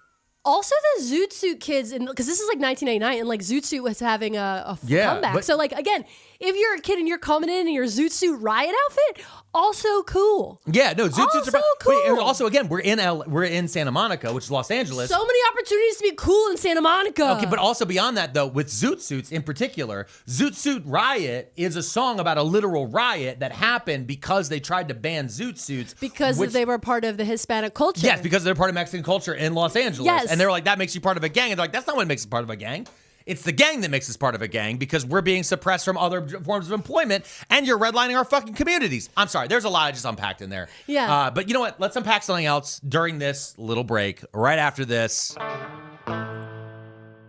Also, the Zoot Suit kids, because this is like 1999, and like Zoot Suit was having a comeback. but- So, like, again, if you're a kid and you're coming in your Zoot Suit Riot outfit, also cool. Yeah, no, Zoot Suits are Also cool. Wait, and also, again, we're in Santa Monica, which is Los Angeles. So many opportunities to be cool in Santa Monica. Okay, but also beyond that, though, with Zoot Suits in particular, Zoot Suit Riot is a song about a literal riot that happened because they tried to ban Zoot Suits. Because they were part of the Hispanic culture. Yes, because they're part of Mexican culture in Los Angeles. Yes. And they were like, that makes you part of a gang. And they're like, that's not what makes us part of a gang. It's the gang that makes us part of a gang because we're being suppressed from other forms of employment and you're redlining our fucking communities. I'm sorry, there's a lot I just unpacked in there. Yeah. But you know what? Let's unpack something else during this little break. Right after this.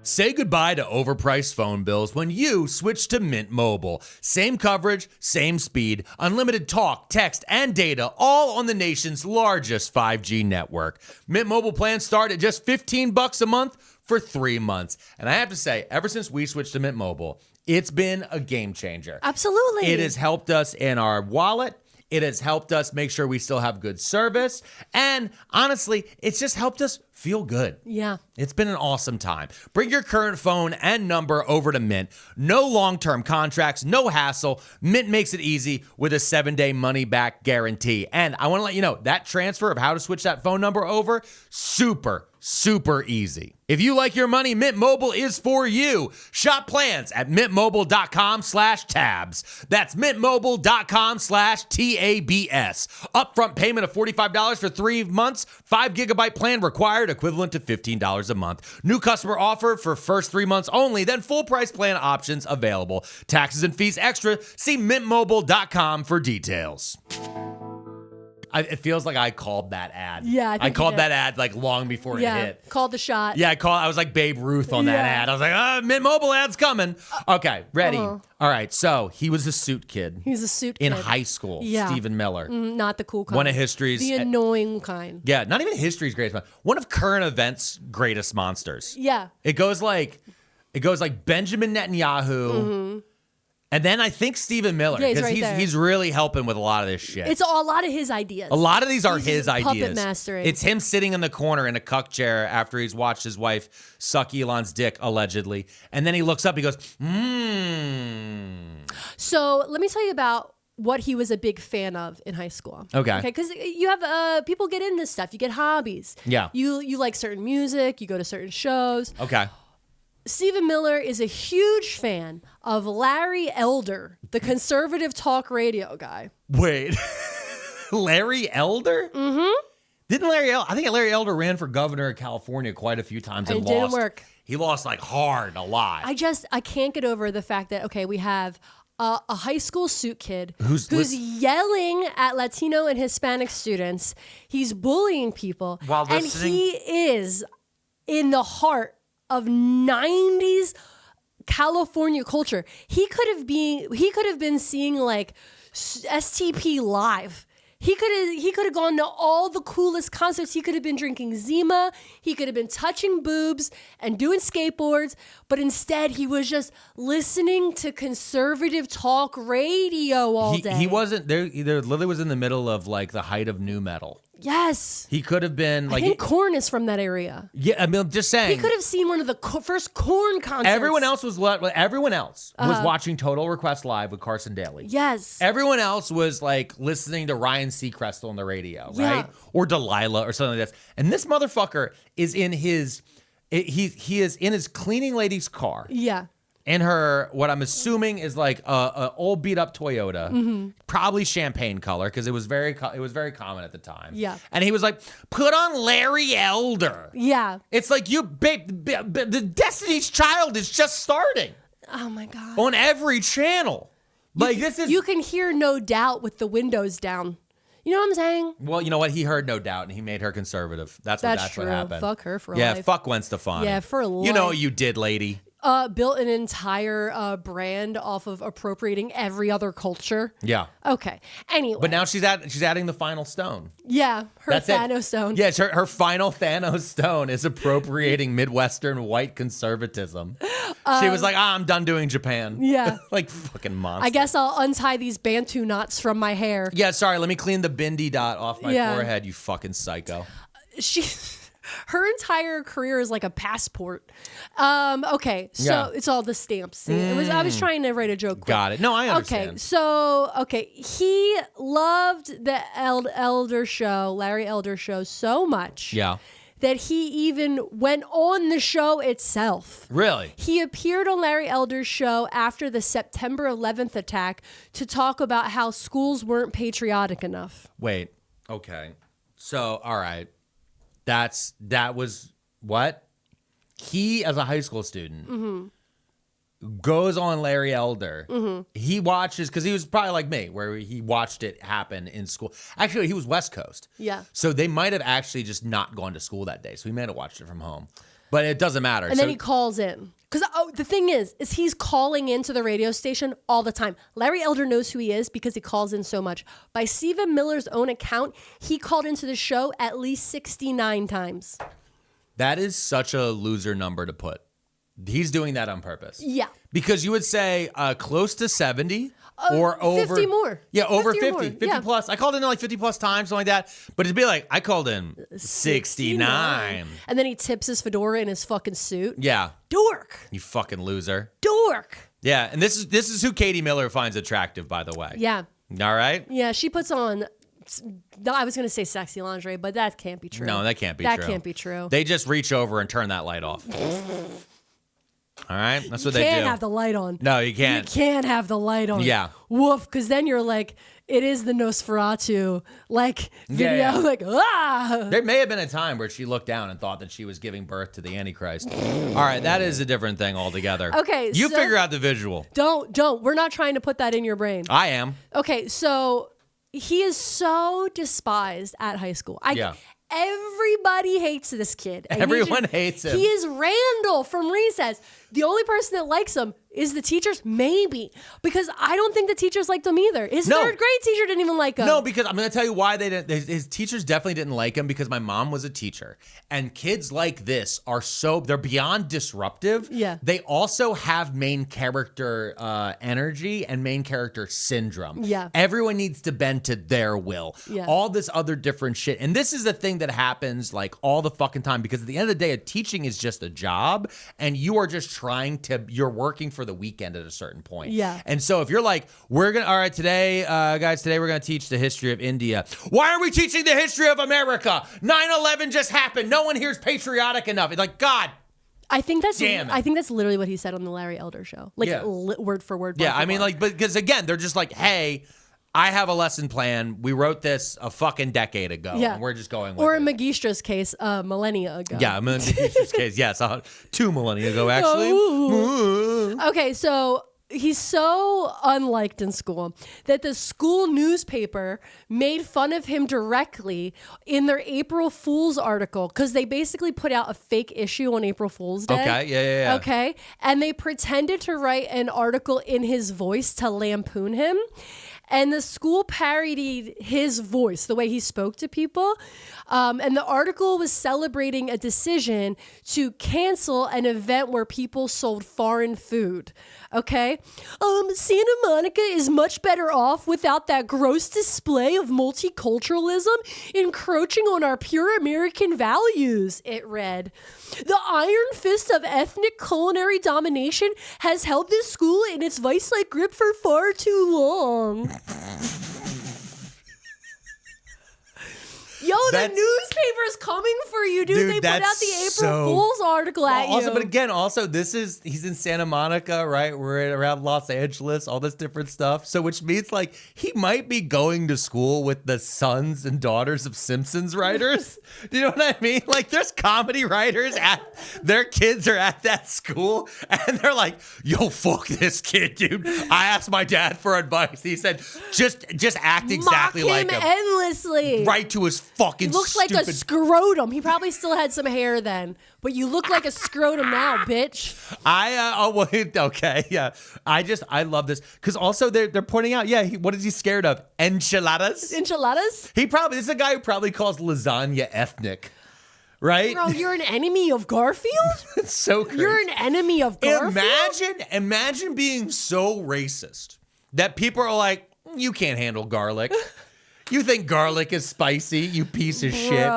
Say goodbye to overpriced phone bills when you switch to Mint Mobile. Same coverage, same speed, unlimited talk, text, and data, all on the nation's largest 5G network. Mint Mobile plans start at just $15 a month for 3 months. And I have to say, ever since we switched to Mint Mobile, it's been a game changer. Absolutely. It has helped us in our wallet. It has helped us make sure we still have good service. And honestly, it's just helped us feel good. Yeah. It's been an awesome time. Bring your current phone and number over to Mint. No long-term contracts, no hassle. Mint makes it easy with a 7-day money-back guarantee. And I want to let you know, that transfer of how to switch that phone number over, super easy. If you like your money, Mint Mobile is for you. Shop plans at mintmobile.com/tabs. That's mintmobile.com/TABS. Upfront payment of $45 for 3 months. 5 gigabyte plan required, equivalent to $15 a month. New customer offer for first 3 months only, then full price plan options available. Taxes and fees extra. See mintmobile.com for details. It feels like I called that ad. Yeah, I think I you called did. that ad like long before it hit. Called the shot. Yeah, I was like Babe Ruth on that Yeah. ad. I was like, Mint Mobile ad's coming. Okay, ready. All right, so he was a suit kid He's a suit in kid. high school. Yeah. Stephen Miller. Not the cool kind. One of history's- The annoying kind. Yeah, not even history's greatest monster. One of current events' greatest monsters. Yeah. It goes like Benjamin Netanyahu. And then I think Stephen Miller. Yeah, he's Because right there. he's really helping with a lot of this shit. It's a lot of his ideas. A lot of these are He's his just puppet ideas. mastering. It's him sitting in the corner in a cuck chair after he's watched his wife suck Elon's dick, allegedly. And then he looks up, he goes, So let me tell you about what he was a big fan of in high school. Okay. Because you have people get into stuff. You get hobbies. Yeah. You like certain music. You go to certain shows. Okay. Stephan Miller is a huge fan of Larry Elder, the conservative talk radio guy. Wait. Larry Elder? Mm-hmm. Didn't I think Larry Elder ran for governor of California quite a few times and It lost. didn't work. He lost like hard a lot. I can't get over the fact that, okay, we have a high school suit kid Who's yelling at Latino and Hispanic students. He's bullying people. While and listening- he is in the heart of 90s California culture. He could have been seeing like STP live. He could have gone to all the coolest concerts. He could have been drinking Zima. He could have been touching boobs and doing skateboards. But instead, he was just listening to conservative talk radio all day. He wasn't there. He literally was in the middle of like the height of nu metal. Yes. He could have been like. I think Korn is from that area. Yeah, I mean, I'm just saying. He could have seen one of the first Korn concerts. Everyone else was watching Total Request Live with Carson Daly. Yes. Everyone else was like listening to Ryan Seacrest on the radio, Yeah. right? Or Delilah or something like that. And this motherfucker is in his he is in his cleaning lady's car. Yeah. In her, what I'm assuming is like a old beat up Toyota, probably champagne color because it was very common at the time. Yeah. And he was like, "Put on Larry Elder." Yeah. It's like the Destiny's Child is just starting Oh my God. on every channel. Like this is You can hear No Doubt with the windows down. You know what I'm saying? well, you know what? He heard No Doubt and he made her conservative. That's That's what true. happened. Fuck her for yeah, life. fuck Gwen Stefani. Yeah, for You know life. what you did, lady. Built an entire brand off of appropriating every other culture. Yeah. Okay. Anyway. But now she's adding the final stone. yeah, her That's it. Thanos stone. Yes, her final Thanos stone is appropriating Midwestern white conservatism. She was like, I'm done doing Japan. Yeah. Like fucking monster. I guess I'll untie these Bantu knots from my hair. Yeah, sorry, let me clean the bindi dot off my Yeah. forehead, you fucking psycho. Her entire career is like a passport. Okay, so Yeah. it's all the stamps. See, I was trying to write a joke. quick. Got it. No, I understand. Okay, so he loved the Elder show, Larry Elder show, so much. Yeah. That he even went on the show itself. Really? He appeared on Larry Elder's show after the September 11th attack to talk about how schools weren't patriotic enough. Wait. Okay. So, all right. That was what? He, as a high school student, goes on Larry Elder. He watches, because he was probably like me, where he watched it happen in school. Actually, he was West Coast. Yeah. So they might have actually just not gone to school that day. So he might have watched it from home. But it doesn't matter. And then he calls in. Because the thing is he's calling into the radio station all the time. Larry Elder knows who he is because he calls in so much. By Stephan Miller's own account, he called into the show at least 69 times. That is such a loser number to put. He's doing that on purpose. Yeah. Because you would say close to 70 or over 50 more. Yeah, over 50 or 50. more. 50 Yeah. plus. I called in like 50 plus times, something like that. But it'd be like, I called in 69. And then he tips his fedora in his fucking suit. Yeah. Dork. You fucking loser. Dork. Yeah, and this is who Katie Miller finds attractive, by the way. Yeah. All right? Yeah, she puts on, no, I was going to say sexy lingerie, but that can't be true. No, that can't be true. That can't be true. They just reach over and turn that light off. All right? That's what You they do. can't have the light on. No, you can't. You can't have the light on. Yeah. Woof, because then you're like, it is the Nosferatu, like, video, Yeah. like, ah. There may have been a time where she looked down and thought that she was giving birth to the Antichrist. All right, that is a different thing altogether. Okay, You so- figure out the visual. Don't. We're not trying to put that in your brain. I am. Okay, so he is so despised at high school. Yeah. Everybody hates this kid. And Everyone hates him. He is Randall from Recess. The only person that likes him is the teachers, maybe. Because I don't think the teachers liked him either. His No. third grade teacher didn't even like him. No, because I'm going to tell you why they didn't. His teachers definitely didn't like him because my mom was a teacher. And kids like this are they're beyond disruptive. Yeah. They also have main character energy and main character syndrome. Yeah. Everyone needs to bend to their will. Yeah. All this other different shit. And this is the thing that happens like all the fucking time because at the end of the day, a teaching is just a job and you are just you're working for for the weekend at a certain point. Yeah. And so if you're like, all right, today, guys, today we're going to teach the history of India. Why are we teaching the history of America? 9/11 just happened. No one here's patriotic enough. It's like, God. I think that's Damn it. I think that's literally what he said on the Larry Elder show. Like Yeah. word for word. Yeah, bar for I mean, bar. like, because again, they're just like, hey, I have a lesson plan. We wrote this a fucking decade ago. Yeah. And we're just going with or it. in Magistra's case, millennia ago. Yeah, in this case, yes, 2 millennia ago, actually. Ooh. Okay, so he's so unliked in school that the school newspaper made fun of him directly in their April Fool's article because they basically put out a fake issue on April Fool's Day. Okay, yeah. Okay, and they pretended to write an article in his voice to lampoon him. And the school parodied his voice, the way he spoke to people. And the article was celebrating a decision to cancel an event where people sold foreign food. Okay? Santa Monica is much better off without that gross display of multiculturalism encroaching on our pure American values, it read. The iron fist of ethnic culinary domination has held this school in its vice-like grip for far too long. Yo, the newspaper's coming for you, dude. They put out the April Fool's article at you. But again, he's in Santa Monica, right? We're around Los Angeles, all this different stuff. So which means like he might be going to school with the sons and daughters of Simpsons writers. Do you know what I mean? Like there's comedy writers their kids are at that school and they're like, yo, fuck this kid, dude. I asked my dad for advice. He said, just act exactly like him. Endlessly. Right to his fucking looks like a scrotum. He probably still had some hair then, but you look like a scrotum now, bitch. Okay, yeah. I love this because also they're pointing out, what is he scared of? Enchiladas. Enchiladas? This is a guy who probably calls lasagna ethnic, right? Bro, you're an enemy of Garfield? It's so crazy. You're an enemy of Garfield? Imagine being so racist that people are like, you can't handle garlic. You think garlic is spicy, you piece of shit.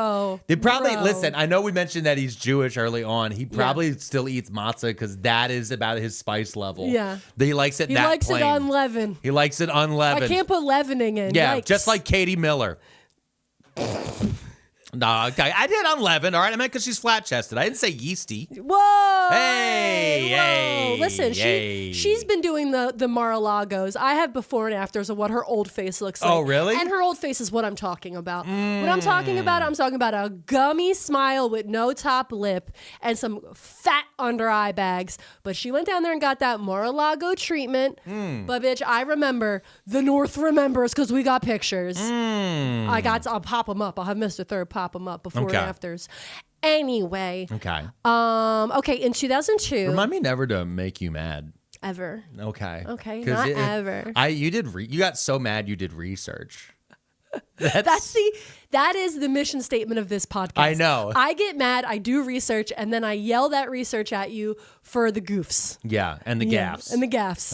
They probably, listen, I know we mentioned that he's Jewish early on. He probably still eats matzah because that is about his spice level. Yeah. He likes it He that likes plain. it unleavened. He likes it unleavened. I can't put leavening in. Yeah, Yikes. just like Katie Miller. No, okay. I did unleavened, all right? I meant because she's flat-chested. I didn't say yeasty. Whoa! Hey! Listen, she's been doing the Mar-a-Lagos. I have before and afters of what her old face looks like. Oh, really? And her old face is what I'm talking about. What I'm talking about a gummy smile with no top lip and some fat under eye bags. But she went down there and got that Mar-a-Lago treatment. But bitch, I remember. The North remembers because we got pictures. I'll pop them up. I'll have Mr. Third pop them up before and afters. Anyway. Okay. Okay, in 2002. Remind me never to make you mad. Ever. Okay. Okay, not ever. You got so mad you did research. That is the mission statement of this podcast. I know. I get mad, I do research, and then I yell that research at you for the goofs. Yeah, and the gaffes. And the gaffes.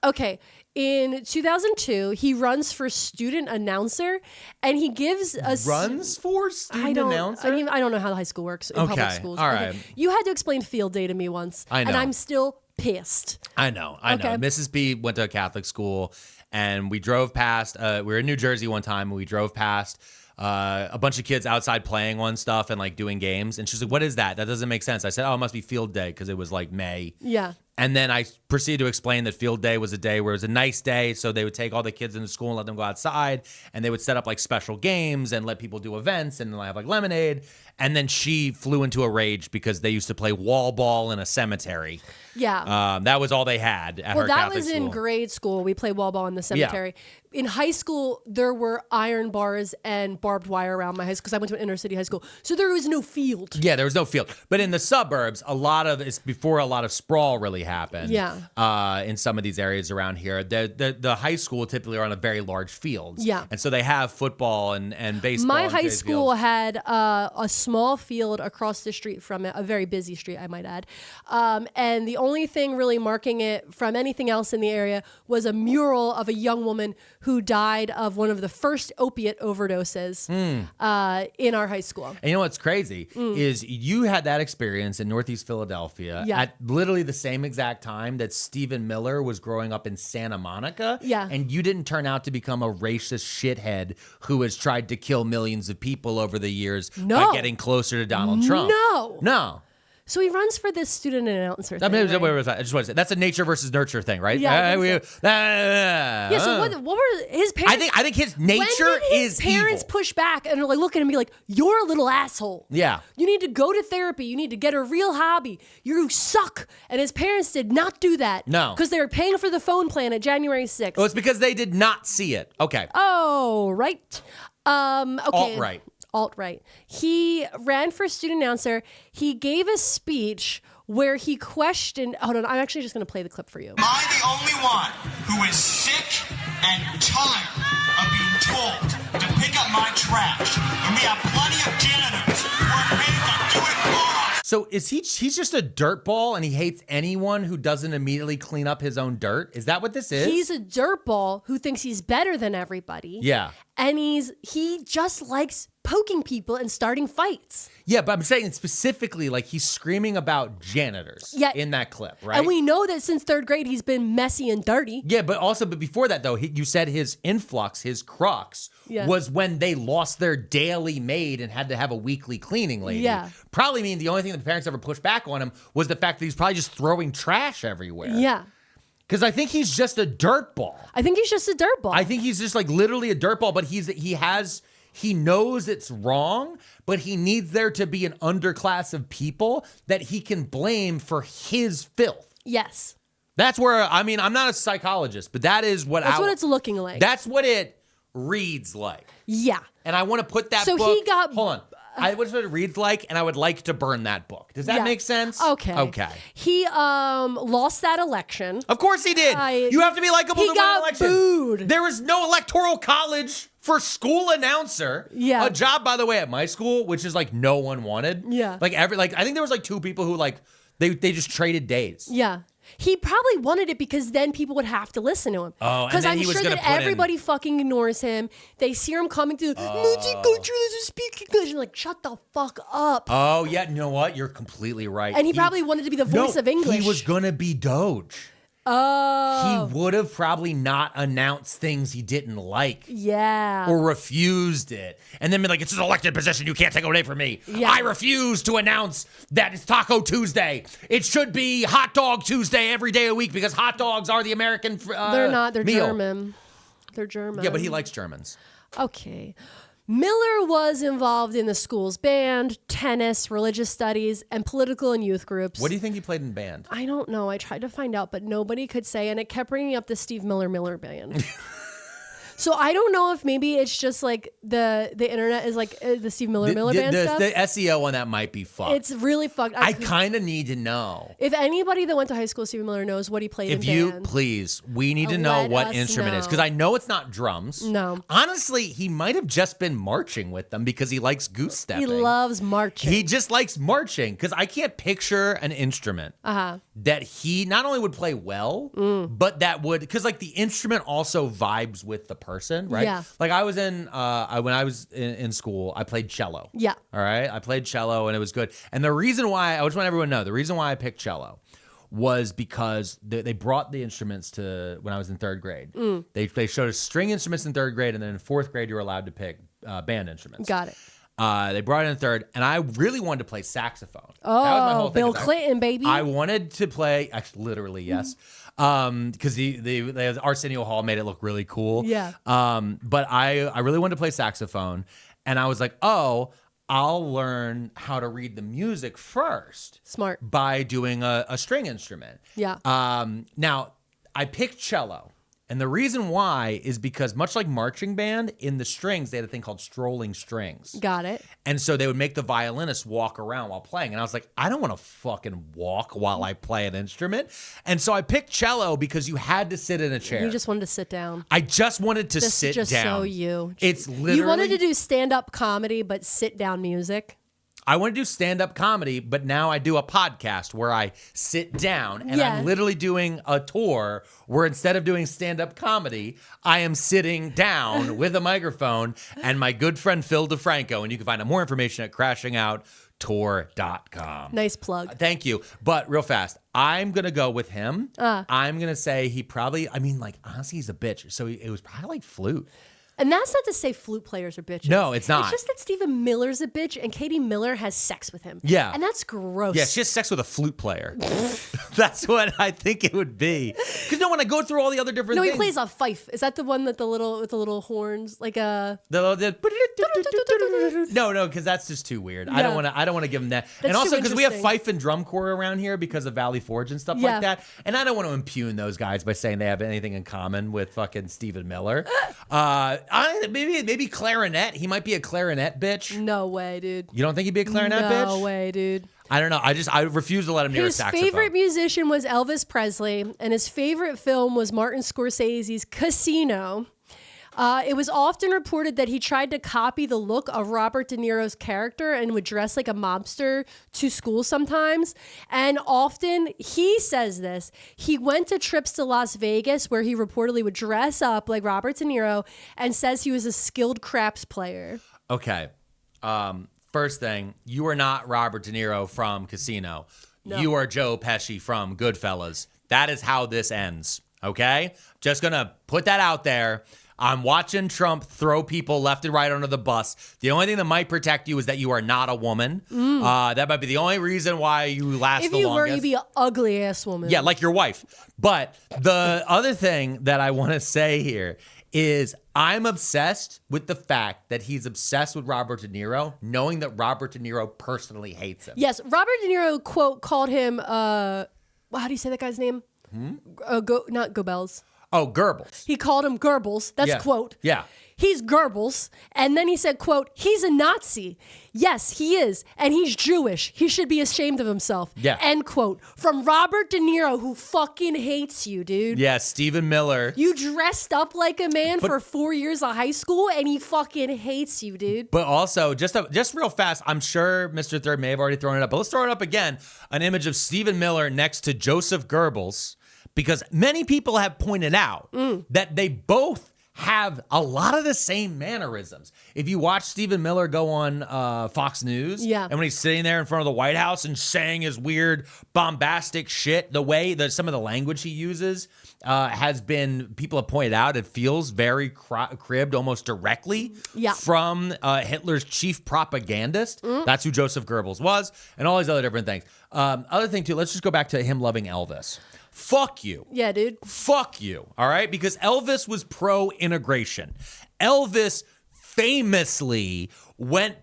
Okay. In 2002, he runs for student announcer, and he gives a for student announcer. I don't know how high school works in public schools. All right. You had to explain field day to me once. I know. And I'm still pissed. I know. Mrs. B went to a Catholic school, and we drove past. We were in New Jersey one time, and we drove past a bunch of kids outside playing on stuff and like doing games. And she's like, "What is that? That doesn't make sense." I said, "Oh, it must be field day because it was like May." Yeah. And then I proceeded to explain that field day was a day where it was a nice day, so they would take all the kids into school and let them go outside, and they would set up like special games and let people do events and have like lemonade. And then she flew into a rage because they used to play wall ball in a cemetery. Yeah. That was all they had at her Catholic that was school. in grade school. We played wall ball in the cemetery. In high school, there were iron bars and barbed wire around my high school because I went to an inner city high school. So there was no field. Yeah, there was no field. But in the suburbs, it's before a lot of sprawl really happened. Yeah. In some of these areas around here, the high school typically are on a very large fields. Yeah. And so they have football and baseball. My and high fields. school had a small field across the street from it, a very busy street, I might add. And the only thing really marking it from anything else in the area was a mural of a young woman who died of one of the first opiate overdoses in our high school. And you know what's crazy is you had that experience in Northeast Philadelphia at literally the same exact time that Stephan Miller was growing up in Santa Monica. Yeah. And you didn't turn out to become a racist shithead who has tried to kill millions of people over the years by getting closer to Donald Trump. No. So he runs for this student announcer thing, I right? just want to say that's a nature versus nurture thing, right? Yeah, so what were his parents? I think his nature when did his is parents evil. push back and like look at him and be like, "You're a little asshole. Yeah. You need to go to therapy. You need to get a real hobby. You suck." And his parents did not do that. No. Because they were paying for the phone plan at January 6th. Well, it's because they did not see it. Okay. Oh, right. Okay. Alt-right. He ran for student announcer. He gave a speech where he questioned. Hold on, I'm actually just going to play the clip for you. Am I the only one who is sick and tired of being told to pick up my trash? And we have plenty of janitors who are paid to do it for us. So he's just a dirtball and he hates anyone who doesn't immediately clean up his own dirt? Is that what this is? He's a dirtball who thinks he's better than everybody. Yeah. And he just likes poking people and starting fights. Yeah, but I'm saying specifically, like, he's screaming about janitors in that clip, right? And we know that since 3rd grade, he's been messy and dirty. Yeah, but before that, though, you said his influx, his crux, was when they lost their daily maid and had to have a weekly cleaning lady. Yeah. Probably mean the only thing the parents ever pushed back on him was the fact that he's probably just throwing trash everywhere. Yeah. Because I think he's just a dirtball. I think he's just a dirtball. I think he's just like literally a dirtball, but he knows it's wrong, but he needs there to be an underclass of people that he can blame for his filth. Yes. That's where, I mean, I'm not a psychologist, but that's what it's looking like. That's what it reads like. Yeah. And I want to put that book. He got. Hold on. What it reads like, and I would like to burn that book. Does that make sense? Okay. He lost that election. Of course he did. You have to be likable to win an election. He got booed. There was no electoral college for school announcer. Yeah. A job, by the way, at my school, which is like no one wanted. Yeah. I think there was like 2 people who like they just traded days. Yeah. He probably wanted it because then people would have to listen to him. Oh, and because then I'm he was sure gonna that put in- everybody fucking ignores him. They see him coming through. Speak English. And like, shut the fuck up. Oh yeah, you know what? You're completely right. And he probably wanted to be the voice of English. He was gonna be Doge. Oh. He would have probably not announced things he didn't like. Yeah. Or refused it. And then be like, it's an elected position. You can't take it away from me. Yeah. I refuse to announce that it's Taco Tuesday. It should be Hot Dog Tuesday every day of the week because hot dogs are the American They're not. They're meal. German. They're German. Yeah, but he likes Germans. Okay. Miller was involved in the school's band, tennis, religious studies, and political and youth groups. What do you think he played in band? I don't know. I tried to find out, but nobody could say, and it kept bringing up the Steve Miller band. So I don't know if maybe it's just like the internet is like the Steve Miller band stuff. The SEO on that might be fucked. It's really fucked. I kind of need to know. If anybody that went to high school with Stephen Miller knows what he played in band. Please, we need to know Let what us instrument it is. know. Because I know it's not drums. No. Honestly, he might have just been marching with them because he likes goose stepping. He loves marching. He just likes marching. Because I can't picture an instrument that he not only would play well, but that would, because like the instrument also vibes with the person, right? Yeah. Like I was when I was in school, I played cello. Yeah. All right. I played cello and it was good. And the reason why, I just want everyone to know, the reason why I picked cello was because they brought the instruments to when I was in 3rd grade. They showed us string instruments in 3rd grade, and then in 4th grade you were allowed to pick band instruments. Got it. They brought it in 3rd, and I really wanted to play saxophone. Oh, that was my whole thing. Bill Clinton, baby. I wanted to play, actually, literally, yes. Because the Arsenio Hall made it look really cool. Yeah. But I really wanted to play saxophone, and I was like, oh, I'll learn how to read the music first. Smart. By doing a string instrument. Yeah. Now, I picked cello. And the reason why is because much like marching band, in the strings, they had a thing called strolling strings. Got it. And so they would make the violinist walk around while playing. And I was like, I don't want to fucking walk while I play an instrument. And so I picked cello because you had to sit in a chair. You just wanted to sit down. I just wanted to sit just down. so you. It's literally... You wanted to do stand-up comedy, but sit-down music. I want to do stand-up comedy, but now I do a podcast where I sit down, and I'm literally doing a tour where instead of doing stand-up comedy, I am sitting down with a microphone and my good friend Phil DeFranco, and you can find out more information at crashingouttour.com. Nice plug. Thank you. But real fast, I'm going to go with him. I'm going to say he probably, honestly, he's a bitch. So it was probably like flute. And that's not to say flute players are bitches. No, it's not. It's just that Stephen Miller's a bitch and Katie Miller has sex with him. Yeah. And that's gross. Yeah, she has sex with a flute player. That's what I think it would be. Because when I go through all the other different things. No, he plays a fife. Is that the one that with the little horns? Like a... No, because that's just too weird. Yeah. I don't want to give him that. That's and also too because we have interesting. fife and drum corps around here because of Valley Forge and stuff like that. And I don't want to impugn those guys by saying they have anything in common with fucking Stephen Miller. Maybe clarinet. He might be a clarinet bitch. No way, dude. You don't think he'd be a clarinet bitch? No way, dude. I don't know. I refuse to let him near a His saxophone. favorite musician was Elvis Presley, and his favorite film was Martin Scorsese's Casino. It was often reported that he tried to copy the look of Robert De Niro's character and would dress like a mobster to school sometimes. And often, he says this, he went to trips to Las Vegas where he reportedly would dress up like Robert De Niro and says he was a skilled craps player. Okay. First thing, you are not Robert De Niro from Casino. No. You are Joe Pesci from Goodfellas. That is how this ends, okay? Just gonna put that out there. I'm watching Trump throw people left and right under the bus. The only thing that might protect you is that you are not a woman. That might be the only reason why you last If the you longest. were, you'd be an ugly ass woman. Yeah, like your wife. But the other thing that I want to say here is I'm obsessed with the fact that he's obsessed with Robert De Niro, knowing that Robert De Niro personally hates him. Yes, Robert De Niro, quote, called him, how do you say that guy's name? Not Goebbels. Oh, Goebbels. He called him Goebbels. That's Yeah. quote. Yeah. He's Goebbels. And then he said, quote, he's a Nazi. Yes, he is. And he's Jewish. He should be ashamed of himself. Yeah. End quote. From Robert De Niro, who fucking hates you, dude. Yeah, Stephen Miller. You dressed up like a man for 4 years of high school, and he fucking hates you, dude. But also, just real fast, I'm sure Mr. Third may have already thrown it up, but let's throw it up again. An image of Stephen Miller next to Joseph Goebbels, because many people have pointed out that they both have a lot of the same mannerisms. If you watch Stephen Miller go on Fox News, and when he's sitting there in front of the White House and saying his weird bombastic shit, the way that some of the language he uses has been, people have pointed out, it feels very cribbed almost directly from Hitler's chief propagandist. That's who Joseph Goebbels was, and all these other different things. Other thing too, let's just go back to him loving Elvis. Fuck you. Yeah, dude. Fuck you. All right? Because Elvis was pro-integration. Elvis famously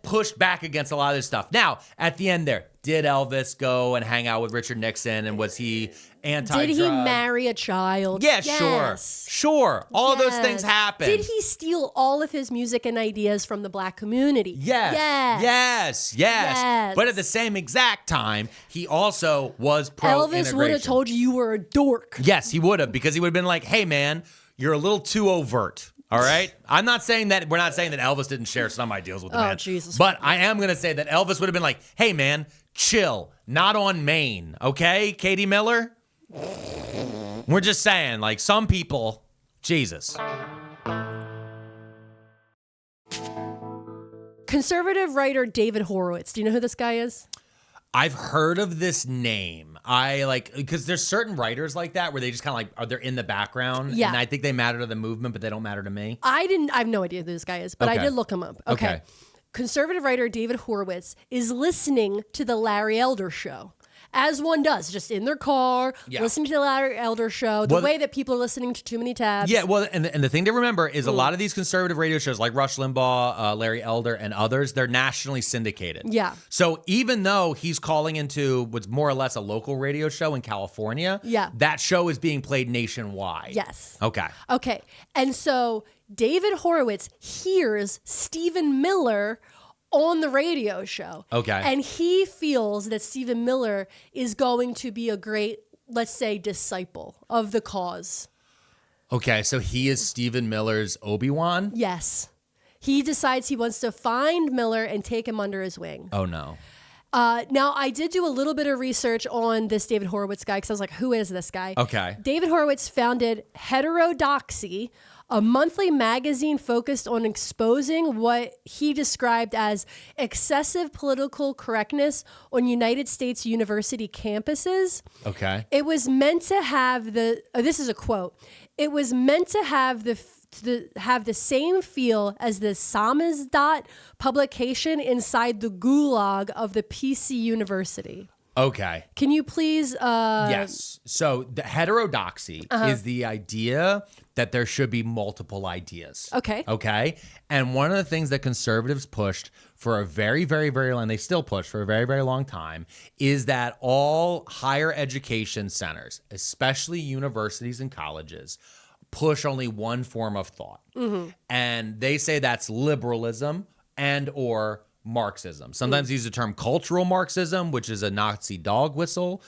pushed back against a lot of this stuff. Now, at the end there, did Elvis go and hang out with Richard Nixon, and was he anti-drug? Did he marry a child? Yeah, Yes. Sure. All those things Yes. happen. Did he steal all of his music and ideas from the black community? Yes. Yes. But at the same exact time, he also was pro-integration. Elvis would have told you were a dork. Yes, he would have, because he would have been like, hey, man, you're a little too overt. All right? we're not saying that Elvis didn't share some ideas with the man. Jesus. But I am going to say that Elvis would have been like, hey, man, chill. Not on Maine. Okay, Katie Miller? We're just saying, like, some people, Jesus. Conservative writer David Horowitz. Do you know who this guy is? I've heard of this name. Because there's certain writers like that where they just kind of they're in the background. Yeah. And I think they matter to the movement, but they don't matter to me. I have no idea who this guy is, but I Okay. did look him up. Okay. Conservative writer David Horowitz is listening to the Larry Elder Show. As one does, just in their car, listening to the Larry Elder Show, the way that people are listening to Too Many Tabs. Yeah, well, and the thing to remember is a lot of these conservative radio shows like Rush Limbaugh, Larry Elder, and others, they're nationally syndicated. Yeah. So even though he's calling into what's more or less a local radio show in California, that show is being played nationwide. Yes. Okay. Okay. And so David Horowitz hears Stephen Miller on the radio show. Okay. And he feels that Stephen Miller is going to be a great, let's say, disciple of the cause. Okay, so he is Stephen Miller's Obi-Wan? Yes. He decides he wants to find Miller and take him under his wing. Oh, no. Now, I did do a little bit of research on this David Horowitz guy because I was like, who is this guy? Okay. David Horowitz founded Heterodoxy, a monthly magazine focused on exposing what he described as excessive political correctness on United States university campuses. Okay. It was meant to have this is a quote. It was meant to have the same feel as the Samizdat publication inside the gulag of the PC University. Okay. Can you please? Yes. So the heterodoxy is the idea that there should be multiple ideas. Okay. Okay. And one of the things that conservatives pushed for a very, very, very long, they still push for a very, very long time, is that all higher education centers, especially universities and colleges, push only one form of thought. And they say that's liberalism and or Marxism. Sometimes they use the term cultural Marxism, which is a Nazi dog whistle,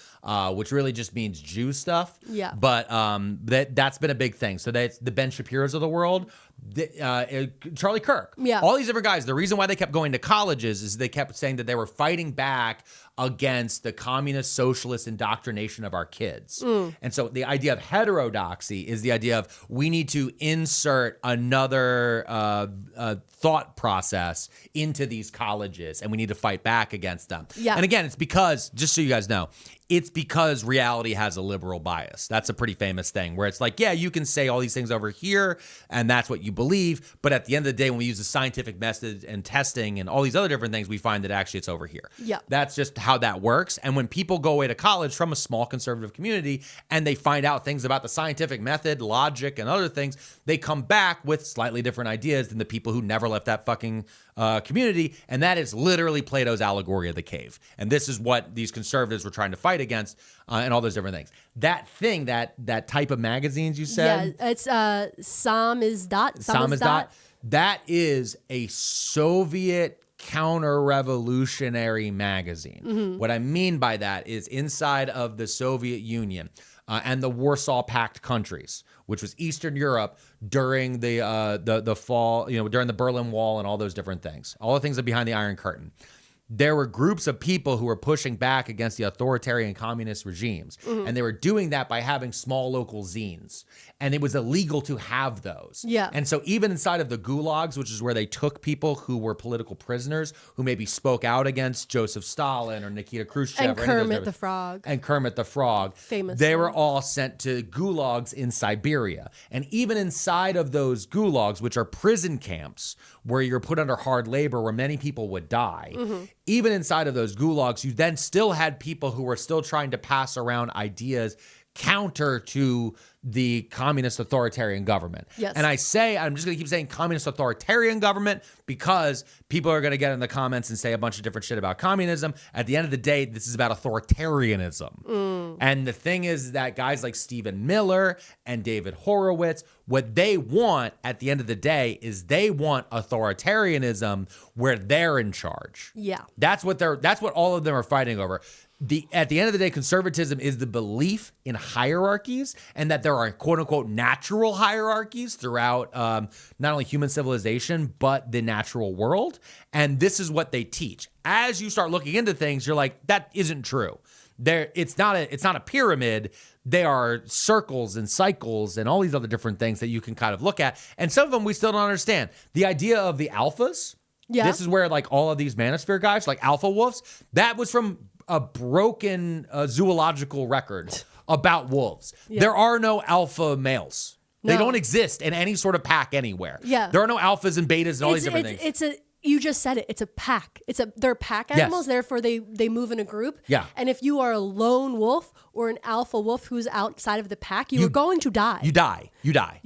which really just means Jew stuff. Yeah. But that's been a big thing. So that's the Ben Shapiro's of the world, Charlie Kirk. Yeah. All these different guys. The reason why they kept going to colleges is they kept saying that they were fighting back against the communist socialist indoctrination of our kids. And so the idea of heterodoxy is the idea of we need to insert another thought process into these colleges and we need to fight back against them. Yeah. And again, it's because, just so you guys know, it's because reality has a liberal bias. That's a pretty famous thing where it's like, yeah, you can say all these things over here and that's what you believe. But at the end of the day, when we use the scientific method and testing and all these other different things, we find that actually it's over here. Yeah. That's just how that works. And when people go away to college from a small conservative community and they find out things about the scientific method, logic, and other things, they come back with slightly different ideas than the people who never left that fucking community. And that is literally Plato's allegory of the cave. And this is what these conservatives were trying to fight against and all those different things. That thing, that type of magazines you said. Yeah, it's Samizdat. Samizdat. That is a Soviet counter-revolutionary magazine. What I mean by that is inside of the Soviet Union and the Warsaw Pact countries, which was Eastern Europe during the fall, during the Berlin Wall and all those different things, all the things that behind the Iron Curtain. There were groups of people who were pushing back against the authoritarian communist regimes. And they were doing that by having small local zines. And it was illegal to have those. Yeah. And so even inside of the gulags, which is where they took people who were political prisoners, who maybe spoke out against Joseph Stalin or Nikita Khrushchev. And Kermit the Frog. And Kermit the Frog. Famous. They were all sent to gulags in Siberia. And even inside of those gulags, which are prison camps where you're put under hard labor, where many people would die, even inside of those gulags, you then still had people who were still trying to pass around ideas counter to the communist authoritarian government. Yes. And I'm just going to keep saying communist authoritarian government because people are going to get in the comments and say a bunch of different shit about communism. At the end of the day, this is about authoritarianism. And the thing is that guys like Stephan Miller and David Horowitz, what they want at the end of the day is they want authoritarianism where they're in charge. Yeah. That's what all of them are fighting over. At the end of the day, conservatism is the belief in hierarchies and that there are quote unquote natural hierarchies throughout not only human civilization, but the natural world. And this is what they teach. As you start looking into things, you're like, that isn't true. It's not a pyramid. They are circles and cycles and all these other different things that you can kind of look at. And some of them we still don't understand. The idea of the alphas. Yeah. This is where like all of these manosphere guys, like alpha wolves, that was from a broken zoological record about wolves. Yeah. There are no alpha males. They No. don't exist in any sort of pack anywhere. Yeah. There are no alphas and betas and all these different things. You just said it. It's a pack. They're pack animals. Yes. Therefore, they move in a group. Yeah. And if you are a lone wolf or an alpha wolf who's outside of the pack, you are going to die. You die. You die.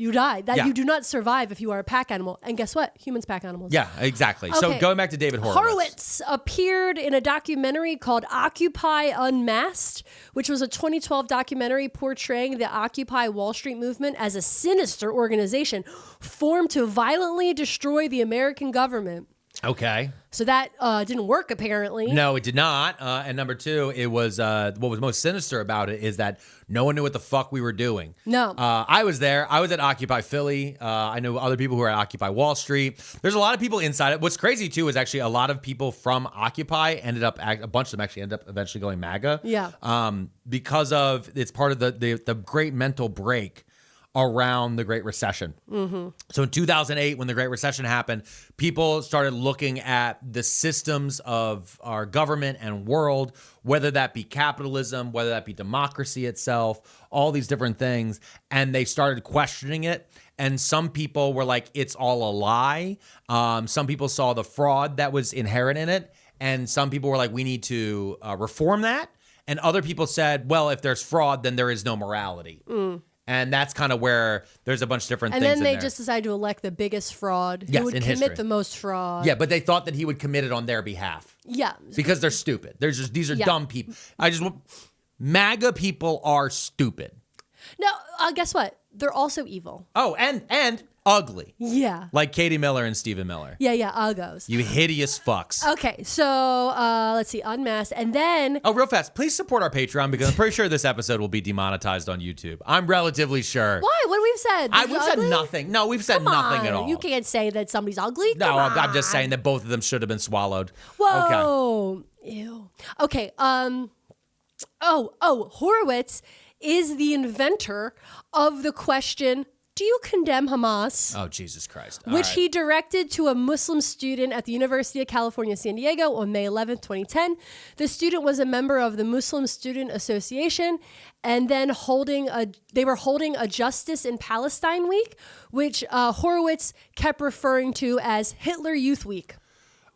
Yeah. You do not survive if you are a pack animal. And guess what? Humans pack animals. Yeah, exactly. So Okay. going back to David Horowitz. Horowitz appeared in a documentary called Occupy Unmasked, which was a 2012 documentary portraying the Occupy Wall Street movement as a sinister organization formed to violently destroy the American government. Okay. So that didn't work, apparently. No, it did not. And number two, it was what was most sinister about it is that no one knew what the fuck we were doing. No. I was there. I was at Occupy Philly. I know other people who are at Occupy Wall Street. There's a lot of people inside it. What's crazy, too, is actually a lot of people from Occupy a bunch of them actually ended up eventually going MAGA. Yeah. Because of, it's part of the great mental break around the Great Recession. Mm-hmm. So in 2008, when the Great Recession happened, people started looking at the systems of our government and world, whether that be capitalism, whether that be democracy itself, all these different things, and they started questioning it. And some people were like, it's all a lie. Some people saw the fraud that was inherent in it. And some people were like, we need to reform that. And other people said, well, if there's fraud, then there is no morality. And that's kind of where there's a bunch of different things. And then in they there. just decided to elect the biggest fraud. Yes, who would in commit history. the most fraud. Yeah, but they thought that he would commit it on their behalf. Yeah. Because they're stupid. These are dumb people. MAGA people are stupid. No, guess what? They're also evil. Oh, and ugly. Yeah. Like Katie Miller and Stephen Miller. Yeah, uggos. You hideous fucks. Okay, so let's see, Unmasked. And then... Oh, real fast. Please support our Patreon because I'm pretty sure this episode will be demonetized on YouTube. I'm relatively sure. Why? What have we said? We've said nothing. No, we've said Come nothing at on. all. You can't say that somebody's ugly. No, Come I'm just on. saying that both of them should have been swallowed. Whoa. Okay. Ew. Okay. Horowitz is the inventor of the question, do you condemn Hamas? Oh, Jesus Christ. All Which right. he directed to a Muslim student at the University of California, San Diego on May 11th, 2010. The student was a member of the Muslim Student Association and then they were holding a Justice in Palestine Week, which Horowitz kept referring to as Hitler Youth Week.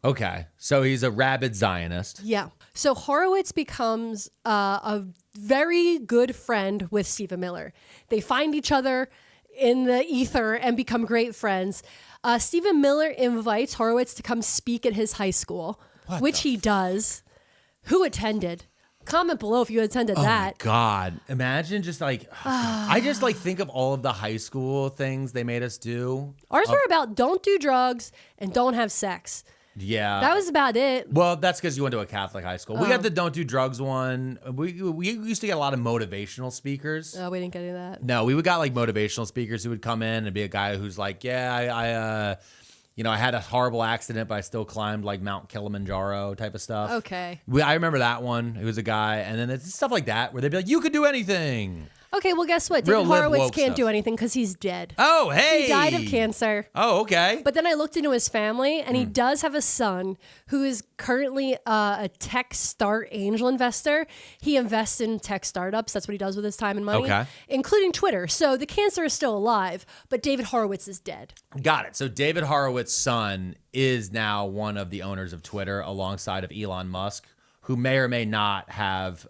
Okay, so he's a rabid Zionist. Yeah. So Horowitz becomes a very good friend with Stephen Miller. They find each other in the ether and become great friends. Stephen Miller invites Horowitz to come speak at his high school, which he does. Who attended? Comment below if you attended that. Oh my God. Imagine just like, I just like think of all of the high school things they made us do. Ours were about don't do drugs and don't have sex. Yeah. That was about it. Well, that's because you went to a Catholic high school. We got the don't do drugs one. We used to get a lot of motivational speakers. Oh, we didn't get into that. No, we would got like motivational speakers who would come in and be a guy who's like, yeah, I had a horrible accident, but I still climbed like Mount Kilimanjaro type of stuff. Okay. I remember that one. It was a guy. And then it's stuff like that where they'd be like, you could do anything. Okay, well, guess what? Real David lib Horowitz woke can't stuff. do anything because he's dead. Oh, hey. He died of cancer. Oh, okay. But then I looked into his family, and he does have a son who is currently a tech start angel investor. He invests in tech startups. That's what he does with his time and money, Okay. including Twitter. So the cancer is still alive, but David Horowitz is dead. Got it. So David Horowitz's son is now one of the owners of Twitter alongside of Elon Musk, who may or may not have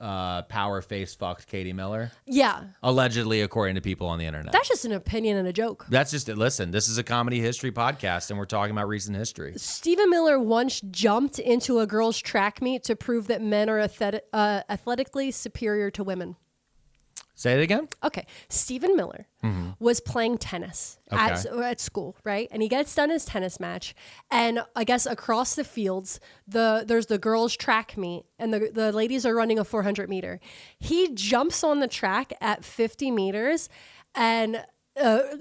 power face fucked Katie Miller. Yeah. Allegedly, according to people on the internet. That's just an opinion and a joke. That's just it. Listen, this is a comedy history podcast, and we're talking about recent history. Stephen Miller once jumped into a girls' track meet to prove that men are athletically superior to women. Say it again? Okay. Stephen Miller was playing tennis at school, right? And he gets done his tennis match. And I guess across the fields, there's the girls' track meet, and the ladies are running a 400 meter. He jumps on the track at 50 meters and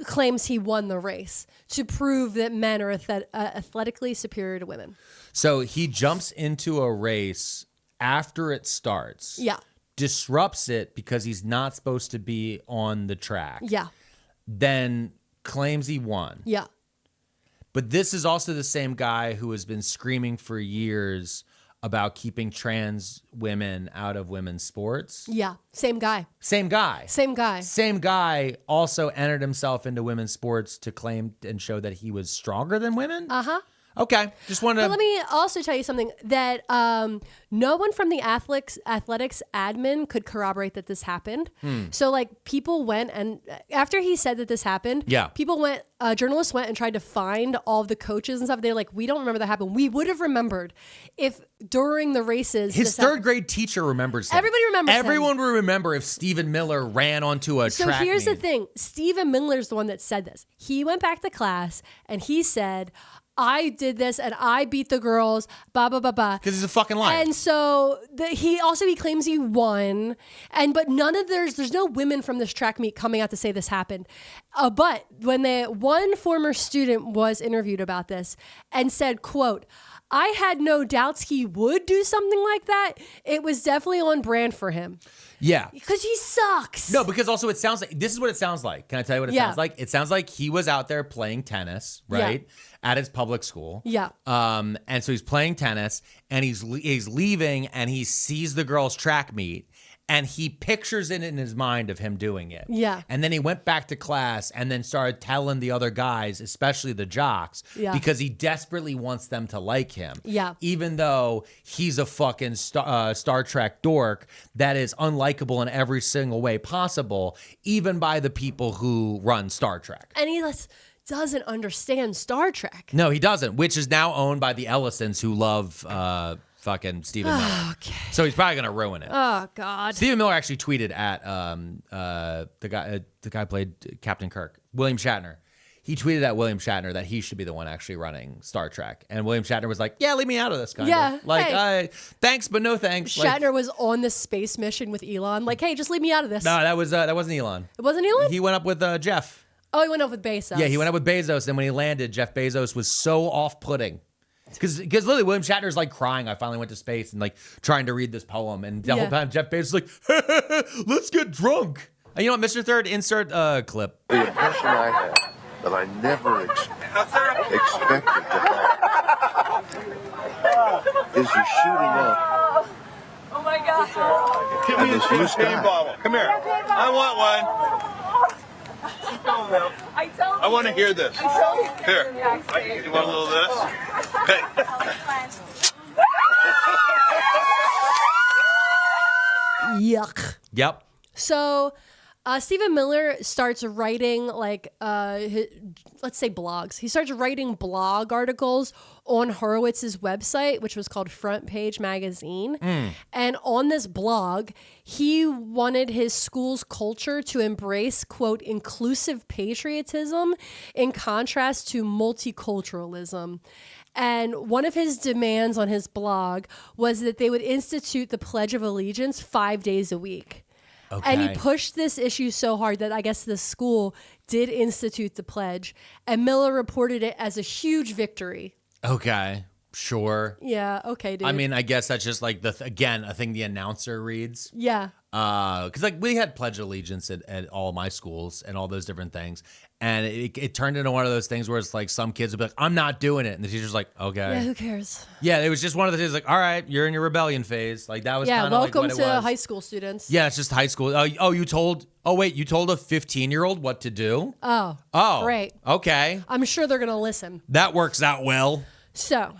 claims he won the race to prove that men are athletically superior to women. So he jumps into a race after it starts. Yeah. Disrupts it because he's not supposed to be on the track. Yeah. Then claims he won. Yeah. But this is also the same guy who has been screaming for years about keeping trans women out of women's sports. Yeah. Same guy. Same guy. Same guy. Same guy also entered himself into women's sports to claim and show that he was stronger than women. Uh-huh. Okay. Just wanted to... But let me also tell you something that no one from the athletics admin could corroborate that this happened. So like people went and after he said that this happened, journalists went and tried to find all of the coaches and stuff. They're like, we don't remember that happened. We would have remembered if during the races. His third grade teacher remembers him. Everybody remembers him. Everyone will remember if Stephen Miller ran onto a track here's meet. the thing. Stephen Miller's the one that said this. He went back to class and he said, I did this and I beat the girls, blah, blah, blah, blah. Because he's a fucking liar. And so he claims he won. But there's no women from this track meet coming out to say this happened. But when one former student was interviewed about this and said, quote, I had no doubts he would do something like that. It was definitely on brand for him. Yeah. Because he sucks. No, because also it sounds like, this is what it sounds like. Can I tell you what it sounds like? It sounds like he was out there playing tennis, right? At his public school. Yeah. And so he's playing tennis and he's leaving and he sees the girls' track meet and he pictures it in his mind of him doing it. Yeah. And then he went back to class and then started telling the other guys, especially the jocks, because he desperately wants them to like him. Yeah. Even though he's a fucking Star Trek dork that is unlikable in every single way possible, even by the people who run Star Trek. And he doesn't understand Star Trek. No, he doesn't, which is now owned by the Ellisons who love fucking Stephen Miller. Okay. So he's probably going to ruin it. Oh, God. Stephen Miller actually tweeted at the guy who played Captain Kirk, William Shatner. He tweeted at William Shatner that he should be the one actually running Star Trek. And William Shatner was like, yeah, leave me out of this kind of. Like, hey. Thanks, but no thanks. Shatner was on the space mission with Elon. Like, hey, just leave me out of this. No, that wasn't Elon. It wasn't Elon? He went up with Jeff. Oh, he went up with Bezos. Yeah, he went up with Bezos, and when he landed, Jeff Bezos was so off-putting. Because literally, William Shatner's like crying, I finally went to space, and like trying to read this poem, and the whole time Jeff Bezos is like, let's get drunk. And you know what, Mr. Third, insert clip. The impression I had that I never expected to have is you're shooting up. Oh my God. Give me a champagne bottle. Come here. I want one. I want to hear this. Here. You want a little of this? Okay. Yuck. Yep. So Stephen Miller starts writing let's say blogs. He starts writing blog articles on Horowitz's website, which was called Front Page Magazine. And on this blog, he wanted his school's culture to embrace, quote, inclusive patriotism in contrast to multiculturalism. And one of his demands on his blog was that they would institute the Pledge of Allegiance 5 days a week. Okay. And he pushed this issue so hard that I guess the school did institute the pledge. And Miller reported it as a huge victory. Okay, sure. Yeah, okay, dude. I mean, I guess that's just like, again, a thing the announcer reads. Yeah. Because like we had Pledge of Allegiance at all my schools and all those different things. And it turned into one of those things where it's like some kids would be like, I'm not doing it. And the teacher's like, okay. Yeah, who cares? Yeah, it was just one of the things like, all right, you're in your rebellion phase. Like that was kind of like welcome what it to was. high school students. Yeah, it's just high school. You told a 15-year-old what to do? Oh, great. Okay. I'm sure they're going to listen. That works out well. So,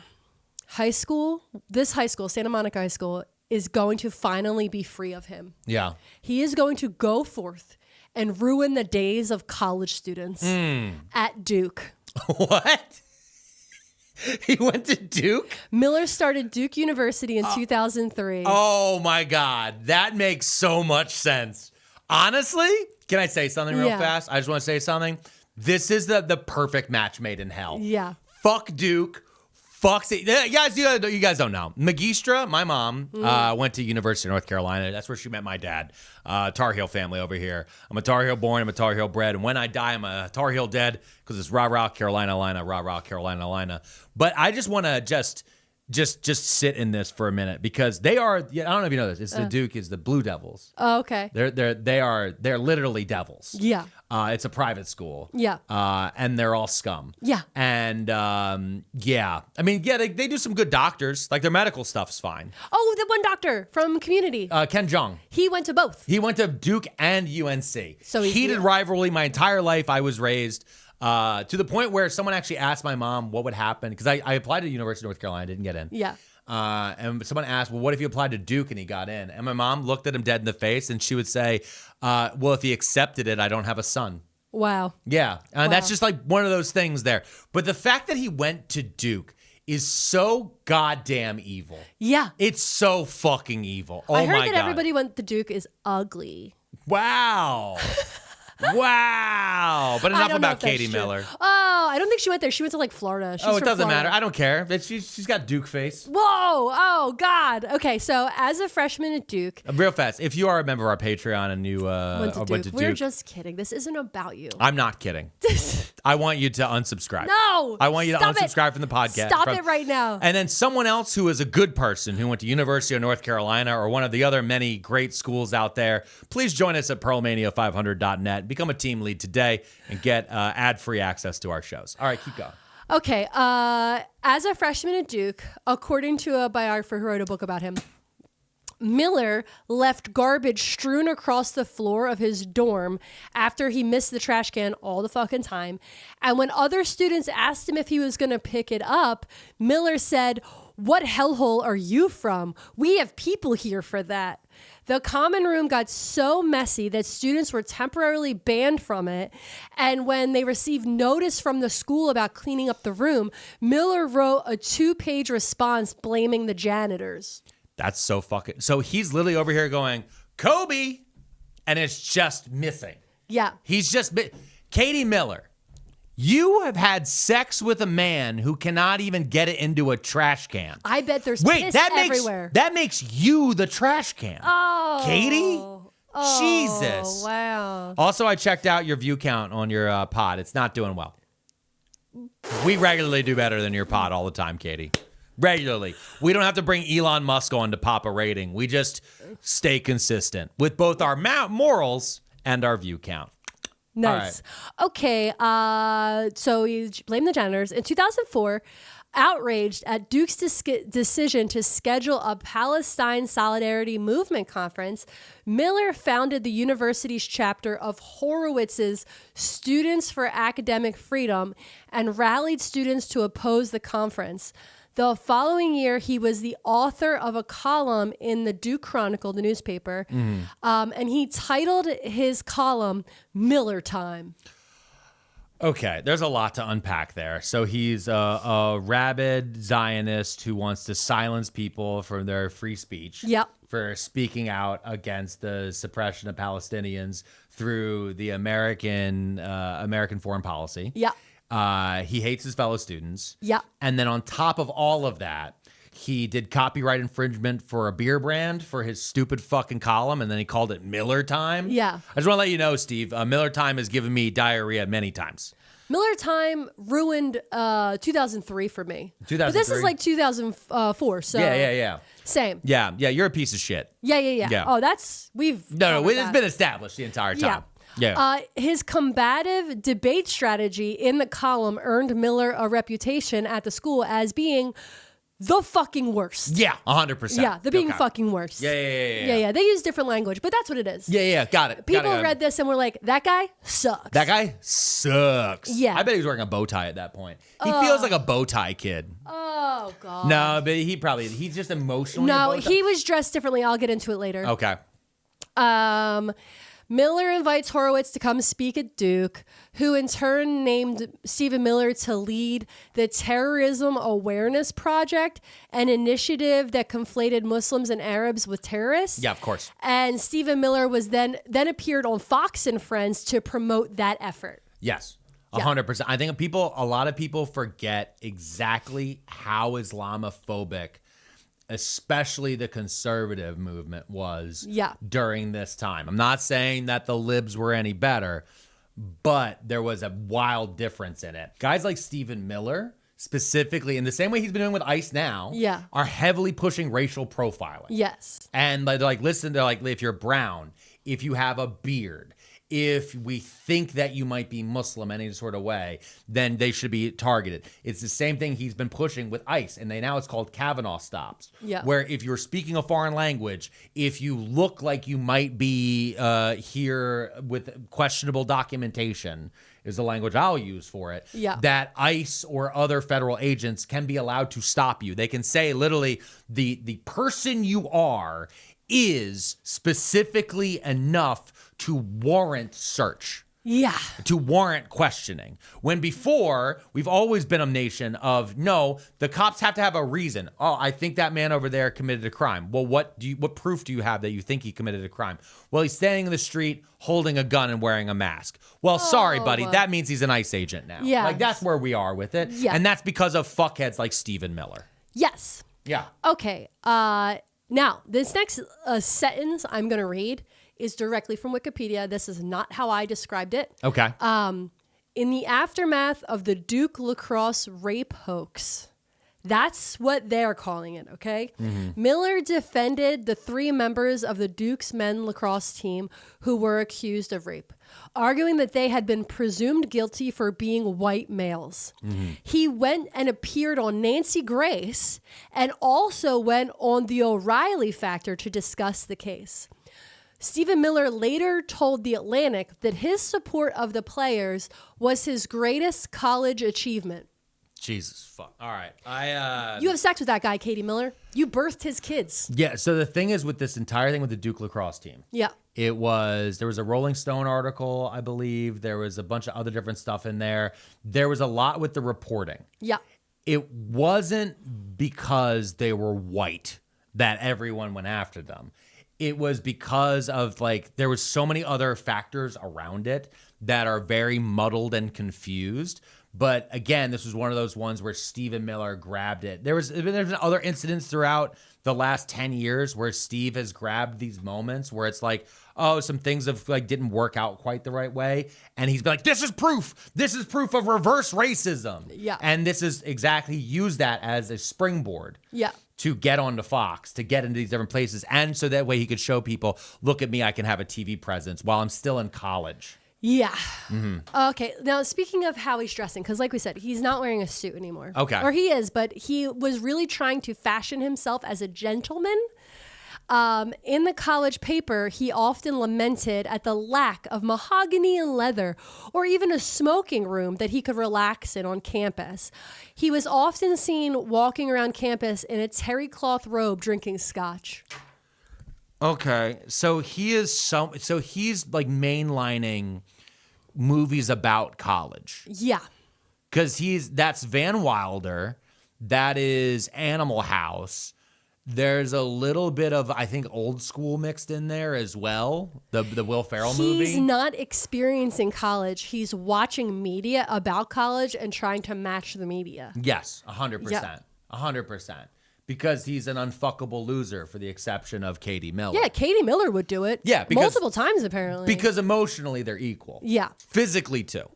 this high school, Santa Monica High School, is going to finally be free of him. Yeah. He is going to go forth and ruin the days of college students at Duke. What? He went to Duke? Miller started Duke University in 2003. Oh my God. That makes so much sense. Honestly, can I say something real fast? I just want to say something. This is the perfect match made in hell. Yeah. Fuck Duke. Fuck. You guys don't know. Magistra, my mom, went to University of North Carolina. That's where she met my dad. Tar Heel family over here. I'm a Tar Heel born. I'm a Tar Heel bred. And when I die, I'm a Tar Heel dead because it's rah-rah Carolina, rah-rah Carolina. But I just want to just sit in this for a minute because they are. I don't know if you know this. It's the Duke is the Blue Devils. Oh, okay. They're literally devils. Yeah. It's a private school. Yeah. And they're all scum. Yeah. And yeah. I mean, yeah, they do some good doctors. Like their medical stuff's fine. Oh, the one doctor from Community. Ken Jeong. He went to both. He went to Duke and UNC. So heated rivalry my entire life. I was raised. To the point where someone actually asked my mom what would happen because I applied to the University of North Carolina, didn't get in. Yeah. And someone asked, well, what if he applied to Duke and he got in? And my mom looked at him dead in the face and she would say, well, if he accepted it, I don't have a son. Wow. Yeah. And that's just like one of those things there. But the fact that he went to Duke is so goddamn evil. Yeah. It's so fucking evil. Oh I my heard God. that everybody went to Duke is ugly. Wow. Wow. But I enough don't know about if that's Katie true. Miller. Oh, I don't think she went there. She went to like Florida. She's Oh, it from doesn't Florida. matter. I don't care. She's got Duke face. Whoa. Oh, God. Okay, so as a freshman at Duke. Real fast. If you are a member of our Patreon and you Went to or Duke. went to We're Duke, just kidding. This isn't about you. I'm not kidding. I want you to unsubscribe. No. I want you to Stop unsubscribe it. from the podcast. Stop it right now. And then someone else who is a good person who went to University of North Carolina or one of the other many great schools out there, please join us at pearlmania500.net. Become a team lead today and get ad-free access to our shows. All right, keep going. Okay, as a freshman at Duke, according to a biographer who wrote a book about him, Miller left garbage strewn across the floor of his dorm after he missed the trash can all the fucking time. And when other students asked him if he was going to pick it up, Miller said, "What hellhole are you from? We have people here for that." The common room got so messy that students were temporarily banned from it. And when they received notice from the school about cleaning up the room, Miller wrote a 2-page response blaming the janitors. That's so fucking... So he's literally over here going, Kobe, and it's just missing. Yeah. He's just... Katie Miller, you have had sex with a man who cannot even get it into a trash can. I bet there's Wait, piss that everywhere. makes you the trash can. Oh. Katie? Oh, Jesus. Wow. Also, I checked out your view count on your pod. It's not doing well. We regularly do better than your pod all the time, Katie. Regularly. We don't have to bring Elon Musk on to pop a rating. We just stay consistent with both our morals and our view count. Nice. Okay, so you blame the janitors. In 2004, outraged at Duke's decision to schedule a Palestine Solidarity Movement conference, Miller founded the university's chapter of Horowitz's Students for Academic Freedom and rallied students to oppose the conference. The following year, he was the author of a column in the Duke Chronicle, the newspaper, and he titled his column Miller Time. Okay, there's a lot to unpack there. So he's a rabid Zionist who wants to silence people from their free speech. Yep. For speaking out against the suppression of Palestinians through the American foreign policy. Yep. He hates his fellow students. Yeah. And then on top of all of that, he did copyright infringement for a beer brand for his stupid fucking column, and then he called it Miller Time. Yeah. I just want to let you know, Steve, Miller Time has given me diarrhea many times. Miller Time ruined 2003 for me. 2003? But this is like 2004, so Yeah. same. Yeah, you're a piece of shit. Yeah. Oh, we've No, covered it's that. been established the entire time. Yeah. His combative debate strategy in the column earned Miller a reputation at the school as being the fucking worst. Yeah, 100%. Yeah, the being fucking worst. Yeah. They use different language, but that's what it is. Yeah, got it. People Got it. read this and were like, that guy sucks. That guy sucks. Yeah. I bet he was wearing a bow tie at that point. He feels like a bow tie kid. Oh, God. No, but he's just emotionally a No, bow tie. he was dressed differently. I'll get into it later. Okay. Miller invites Horowitz to come speak at Duke, who in turn named Stephan Miller to lead the Terrorism Awareness Project, an initiative that conflated Muslims and Arabs with terrorists. Yeah, of course. And Stephan Miller was then appeared on Fox and Friends to promote that effort. Yes. 100%. I think a lot of people forget exactly how Islamophobic, especially the conservative movement, was during this time. I'm not saying that the libs were any better, but there was a wild difference in it. Guys like Stephan Miller, specifically, in the same way he's been doing with ICE now, are heavily pushing racial profiling. Yes. And they're like, listen, they're like, if you're brown, if you have a beard, if we think that you might be Muslim any sort of way, then they should be targeted. It's the same thing he's been pushing with ICE, and now it's called Kavanaugh stops. Yeah. Where if you're speaking a foreign language, if you look like you might be here with questionable documentation, is the language I'll use for it, that ICE or other federal agents can be allowed to stop you. They can say literally the person you are is specifically enough to warrant search. Yeah. to warrant questioning. When before, we've always been a nation of, no, the cops have to have a reason. Oh, I think that man over there committed a crime. Well, what proof do you have that you think he committed a crime? Well, he's standing in the street holding a gun and wearing a mask. Well, sorry, buddy, that means he's an ICE agent now. Yeah. Like, that's where we are with it. Yeah. And that's because of fuckheads like Stephen Miller. Yes. Yeah. Okay. Now, this next sentence I'm going to read is directly from Wikipedia. This is not how I described it. Okay. In the aftermath of the Duke Lacrosse rape hoax. That's what they're calling it, okay? Miller defended the 3 members of the Duke's men lacrosse team who were accused of rape, arguing that they had been presumed guilty for being white males. He went and appeared on Nancy Grace and also went on the O'Reilly Factor to discuss the case. Stephen Miller later told The Atlantic that his support of the players was his greatest college achievement. Jesus fuck. All right. You have sex with that guy, Katie Miller. You birthed his kids. Yeah, so the thing is with this entire thing with the Duke lacrosse team. Yeah. There was a Rolling Stone article, I believe. There was a bunch of other different stuff in there. There was a lot with the reporting. Yeah. It wasn't because they were white that everyone went after them. It was because of there was so many other factors around it that are very muddled and confused. But again, this was one of those ones where Stephen Miller grabbed it. There's been other incidents throughout the last 10 years where Steve has grabbed these moments where it's like, oh, some things have didn't work out quite the right way. And he's been like, this is proof. This is proof of reverse racism. Yeah. And this is exactly, used that as a springboard. Yeah. To get onto Fox, to get into these different places. And so that way he could show people, look at me, I can have a TV presence while I'm still in college. Yeah. Okay. Now, speaking of how he's dressing, because like we said, he's not wearing a suit anymore. Okay. Or he is, but he was really trying to fashion himself as a gentleman. In the college paper, he often lamented at the lack of mahogany and leather or even a smoking room that he could relax in on campus. He was often seen walking around campus in a terry cloth robe drinking scotch. Okay. So he's mainlining movies about college. Yeah. Because that's Van Wilder, that is Animal House. There's a little bit of, I think, old school mixed in there as well. The Will Ferrell movie. He's not experiencing college. He's watching media about college and trying to match the media. Yes, 100%. Yeah. 100%. Because he's an unfuckable loser, for the exception of Katie Miller. Yeah, Katie Miller would do it. Yeah, because, multiple times apparently. Because emotionally they're equal. Yeah. Physically too.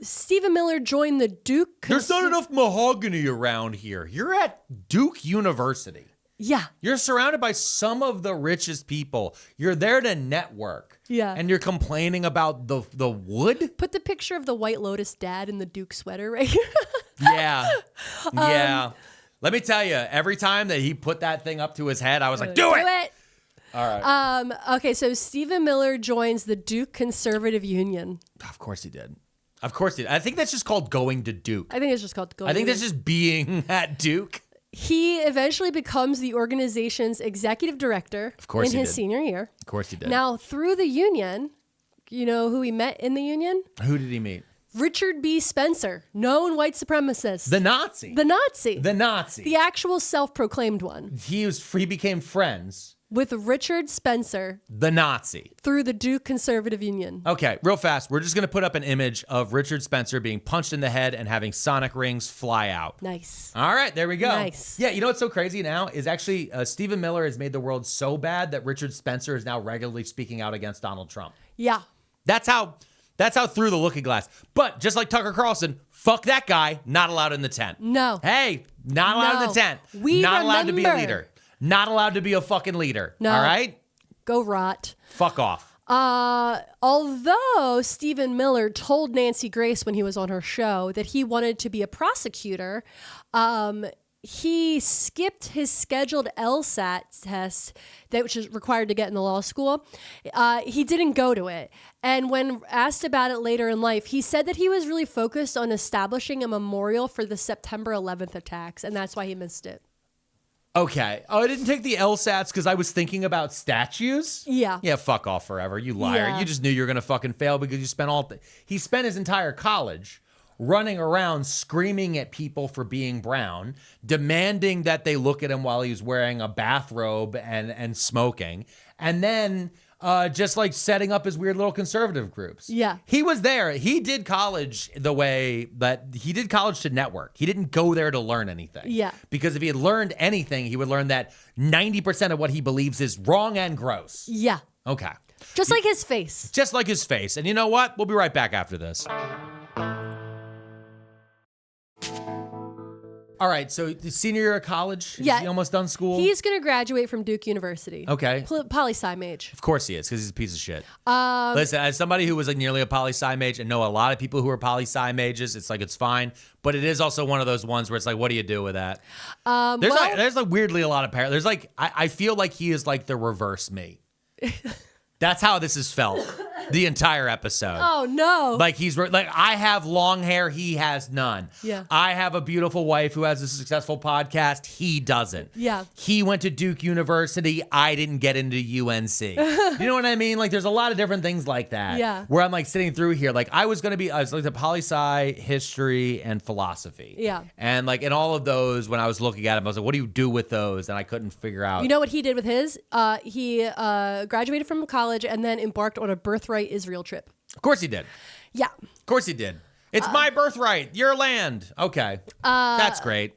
Stephen Miller joined the Duke. There's not enough mahogany around here. You're at Duke University. Yeah. You're surrounded by some of the richest people. You're there to network. Yeah. And you're complaining about the wood? Put the picture of the White Lotus dad in the Duke sweater right here. Yeah. Yeah. Let me tell you, every time that he put that thing up to his head, I was like, do it! All right. Okay, so Stephen Miller joins the Duke Conservative Union. Of course he did. Of course he did. I think that's just called going to Duke. I think it's just called going. I think that's just being at Duke. He eventually becomes the organization's executive director in his senior year. Of course he did. Now, through the union, you know who he met in the union? Who did he meet? Richard B. Spencer, known white supremacist. The Nazi. The Nazi. The Nazi. The actual self-proclaimed one. He became friends with Richard Spencer, the Nazi, through the Duke Conservative Union. Okay, real fast. We're just going to put up an image of Richard Spencer being punched in the head and having sonic rings fly out. Nice. All right, there we go. Nice. Yeah, you know what's so crazy now is actually Stephen Miller has made the world so bad that Richard Spencer is now regularly speaking out against Donald Trump. Yeah. That's how through the looking glass. But just like Tucker Carlson, fuck that guy, not allowed in the tent. No. Hey, not allowed in the tent. Not allowed to be a leader. Not allowed to be a fucking leader. No. All right? Go rot. Fuck off. Although Stephen Miller told Nancy Grace when he was on her show that he wanted to be a prosecutor, he skipped his scheduled LSAT test, which is required to get in the law school. He didn't go to it. And when asked about it later in life, he said that he was really focused on establishing a memorial for the September 11th attacks, and that's why he missed it. Okay. Oh, I didn't take the LSATs because I was thinking about statues? Yeah. Yeah, fuck off forever, you liar. Yeah. You just knew you were going to fucking fail because you spent he spent his entire college running around screaming at people for being brown, demanding that they look at him while he was wearing a bathrobe and smoking, and then just like setting up his weird little conservative groups. Yeah. He was there. He did college the way that he did college to network. He didn't go there to learn anything. Yeah. Because if he had learned anything, he would learn that 90% of what he believes is wrong and gross. Yeah. Okay. Just like his face. Just like his face. And you know what? We'll be right back after this. All right, so the senior year of college? Is Yeah. he almost done school? He's going to graduate from Duke University. Okay. Poli-sci mage. Of course he is, because he's a piece of shit. Listen, as somebody who was like nearly a poli-sci mage and know a lot of people who are poli-sci mages, it's like it's fine. But it is also one of those ones where it's like, what do you do with that? There's like weirdly a lot of parents. There's like, I feel like he is like the reverse me. That's how this has felt the entire episode. Oh, no. Like he's like, I have long hair, he has none. Yeah. I have a beautiful wife who has a successful podcast, he doesn't. Yeah. He went to Duke University, I didn't get into UNC. You know what I mean? Like there's a lot of different things like that. Yeah. Where I'm like sitting through here, like I was like the poli-sci, history, and philosophy. Yeah. And like in all of those, when I was looking at them, I was like, what do you do with those? And I couldn't figure out. You know what he did with his? He graduated from college and then embarked on a birthright Israel trip. Of course he did. Yeah. Of course he did. It's my birthright, your land. Okay. That's great.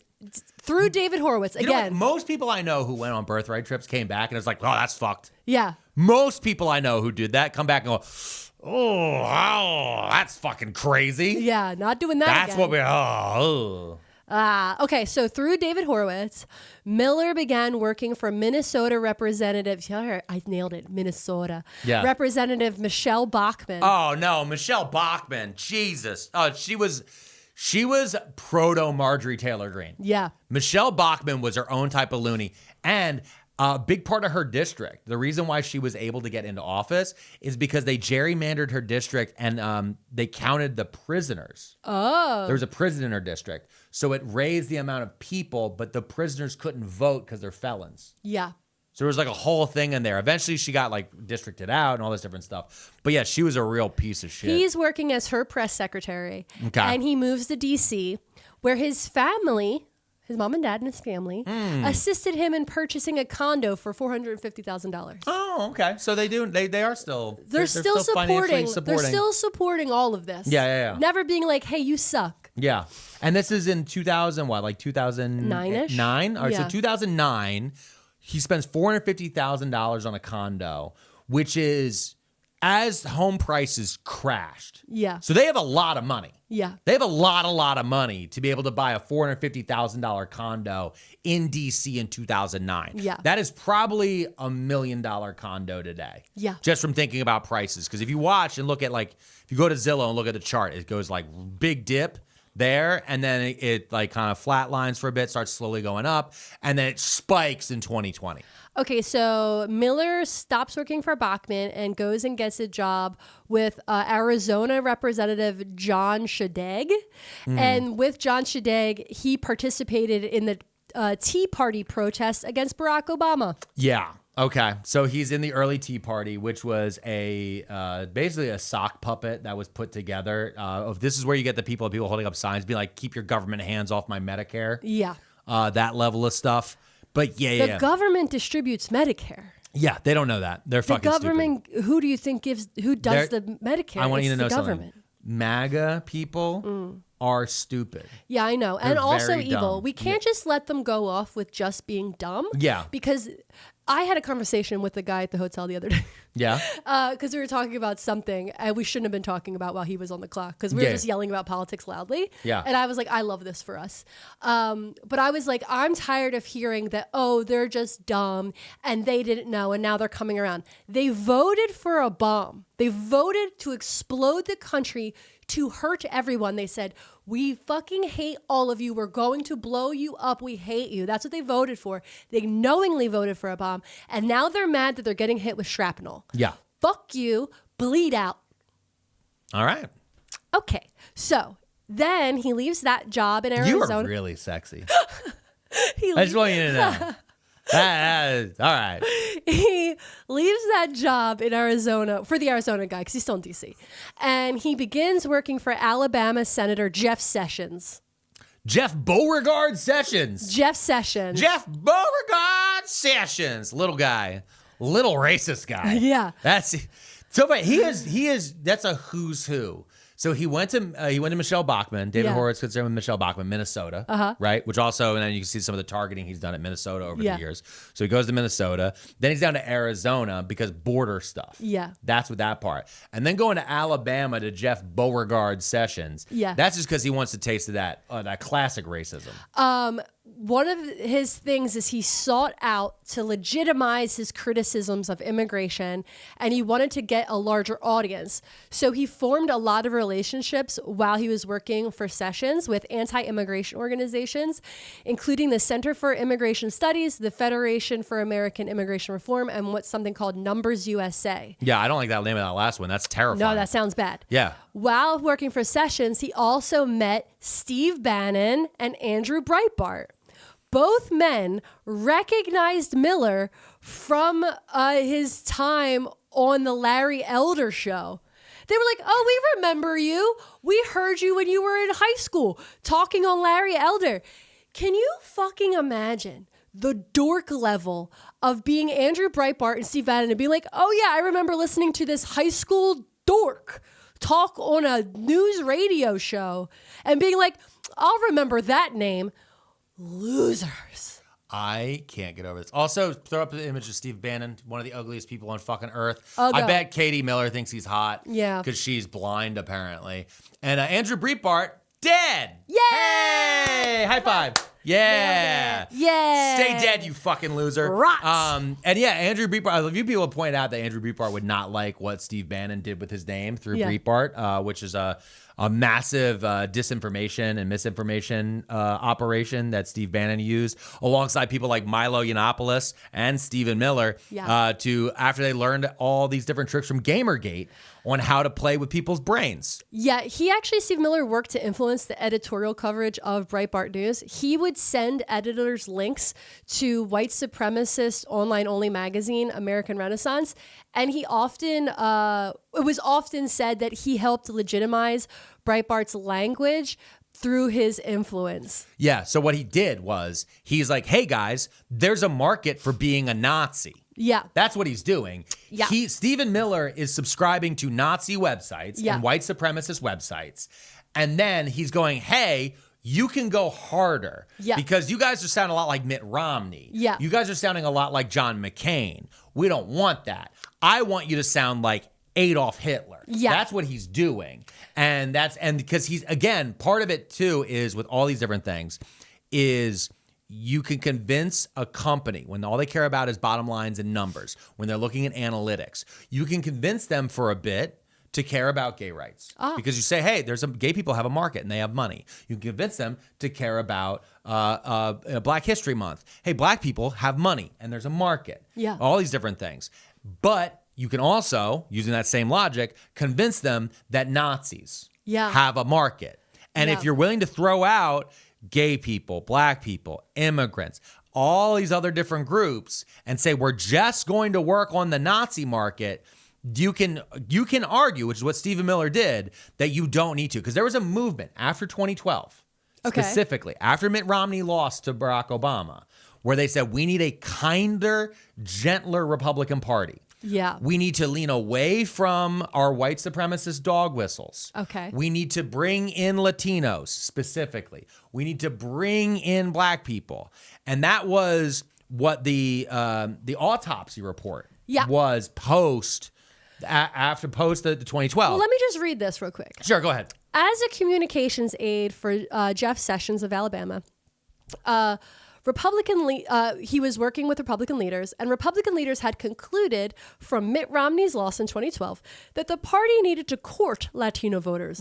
Through David Horowitz, You know what? again. Most people I know who went on birthright trips came back and it's like, oh, that's fucked. Yeah. Most people I know who did that come back and go, oh, wow, that's fucking crazy. Yeah, not doing that That's again. what we, Okay, so through David Horowitz, Miller began working for Minnesota Representative, I nailed it, Minnesota, Yeah. Representative Michele Bachmann. Oh, no, Michele Bachmann, Jesus. She was proto Marjorie Taylor Greene. Yeah. Michele Bachmann was her own type of loony. And a big part of her district, the reason why she was able to get into office is because they gerrymandered her district and they counted the prisoners. Oh. There was a prison in her district. So it raised the amount of people, but the prisoners couldn't vote because they're felons. Yeah. So there was like a whole thing in there. Eventually she got like districted out and all this different stuff. But yeah, she was a real piece of shit. He's working as her press secretary. Okay. And he moves to D.C., where his family, his mom and dad and his family, assisted him in purchasing a condo for $450,000. Oh, okay. So they do. They are still. They're still financially supporting. They're still supporting all of this. Yeah. Never being like, "Hey, you suck." Yeah. And this is in 2000. What, like 2009-ish? 9. All right. Yeah. So 2009, he spends $450,000 on a condo, which is as home prices crashed. Yeah. So they have a lot of money. Yeah. They have a lot of money to be able to buy a $450,000 condo in DC in 2009. Yeah. That is probably $1 million condo today. Yeah. Just from thinking about prices. Because if you watch and look at like, if you go to Zillow and look at the chart, it goes like big dip there. And then it like kind of flatlines for a bit, starts slowly going up. And then it spikes in 2020. Okay, so Miller stops working for Bachmann and goes and gets a job with Arizona Representative John Shadegg. And with John Shadegg, he participated in the Tea Party protest against Barack Obama. Yeah. Okay. So he's in the early Tea Party, which was a basically a sock puppet that was put together. Of this is where you get the people holding up signs, being like, "Keep your government hands off my Medicare." Yeah. That level of stuff. But The government distributes Medicare. Yeah, they don't know that. They're The fucking government, who do you think who does They're- the Medicare? I want you to It's know the something. government. MAGA people are stupid. Yeah, I know. And They're also very evil. dumb. We can't just let them go off with just being dumb. Yeah. Because I had a conversation with the guy at the hotel the other day. Yeah. Because we were talking about something and we shouldn't have been talking about while he was on the clock because we were Yeah. just yelling about politics loudly. Yeah. And I was like, I love this for us. But I was like, I'm tired of hearing that, oh, they're just dumb and they didn't know and now they're coming around. They voted for a bomb. They voted to explode the country to hurt everyone. They said, we fucking hate all of you. We're going to blow you up. We hate you. That's what they voted for. They knowingly voted for a bomb. And now they're mad that they're getting hit with shrapnel. Yeah. Fuck you. Bleed out. All right. Okay. So then he leaves that job in You Arizona. are really sexy. He I just want you to know. All right. He leaves that job in Arizona for the Arizona guy because he's still in D.C. And he begins working for Alabama Senator Jeff Sessions. Jeff Beauregard Sessions. Jeff Sessions. Jeff Beauregard Sessions. Little guy. Little racist guy. Yeah. That's so funny. He is that's a who's who. So he went to Michele Bachmann. David Horowitz sits there with Michele Bachmann, Minnesota, right? Which also, and then you can see some of the targeting he's done at Minnesota over the years. So he goes to Minnesota. Then he's down to Arizona because border stuff. Yeah. That's what that part. And then going to Alabama to Jeff Beauregard Sessions. Yeah. That's just because he wants to taste of that classic racism. One of his things is he sought out to legitimize his criticisms of immigration, and he wanted to get a larger audience. So he formed a lot of relationships while he was working for Sessions with anti-immigration organizations, including the Center for Immigration Studies, the Federation for American Immigration Reform, and what's something called Numbers USA. Yeah, I don't like that name of that last one. That's terrifying. No, that sounds bad. Yeah. While working for Sessions, he also met Steve Bannon and Andrew Breitbart. Both men recognized Miller from his time on the Larry Elder Show. They were like, oh, we remember you. We heard you when you were in high school talking on Larry Elder. Can you fucking imagine the dork level of being Andrew Breitbart and Steve Bannon and being like, oh yeah, I remember listening to this high school dork talk on a news radio show and being like, I'll remember that name. Losers. I can't get over this. Also, throw up the image of Steve Bannon, one of the ugliest people on fucking earth. Oh, I bet Katie Miller thinks he's hot. Yeah. Because she's blind, apparently. And Andrew Breitbart, dead. Yay! Hey! High five. Yeah. Yeah. Stay dead, you fucking loser. Rot. And yeah, Andrew Breitbart, a few people point out that Andrew Breitbart would not like what Steve Bannon did with his name through Breitbart, which is a massive disinformation and misinformation operation that Steve Bannon used alongside people like Milo Yiannopoulos and Stephen Miller to after they learned all these different tricks from Gamergate on how to play with people's brains. Yeah, Steve Miller worked to influence the editorial coverage of Breitbart News. He would send editors links to white supremacist online-only magazine, American Renaissance, and he often, it was often said that he helped legitimize Breitbart's language through his influence. Yeah, so what he did was, he's like, hey guys, there's a market for being a Nazi. Yeah. That's what he's doing. Yeah. Stephen Miller is subscribing to Nazi websites and white supremacist websites. And then he's going, hey, you can go harder. Yeah. Because you guys are sounding a lot like Mitt Romney. Yeah. You guys are sounding a lot like John McCain. We don't want that. I want you to sound like Adolf Hitler. Yeah. That's what he's doing. And because he's, again, part of it too is with all these different things is you can convince a company when all they care about is bottom lines and numbers, when they're looking at analytics, you can convince them for a bit to care about gay rights. Because you say, hey, gay people have a market and they have money. You can convince them to care about Black History Month. Hey, black people have money and there's a market. Yeah. All these different things. But you can also, using that same logic, convince them that Nazis have a market. And if you're willing to throw out gay people, black people, immigrants, all these other different groups, and say we're just going to work on the Nazi market, you can argue, which is what Stephen Miller did, that you don't need to. Because there was a movement after 2012, specifically, after Mitt Romney lost to Barack Obama, where they said we need a kinder, gentler Republican Party. Yeah. We need to lean away from our white supremacist dog whistles. Okay. We need to bring in Latinos specifically. We need to bring in black people. And that was what the autopsy report was after the 2012. Well, let me just read this real quick. Sure, go ahead. As a communications aide for Jeff Sessions of Alabama, he was working with Republican leaders, and Republican leaders had concluded from Mitt Romney's loss in 2012 that the party needed to court Latino voters.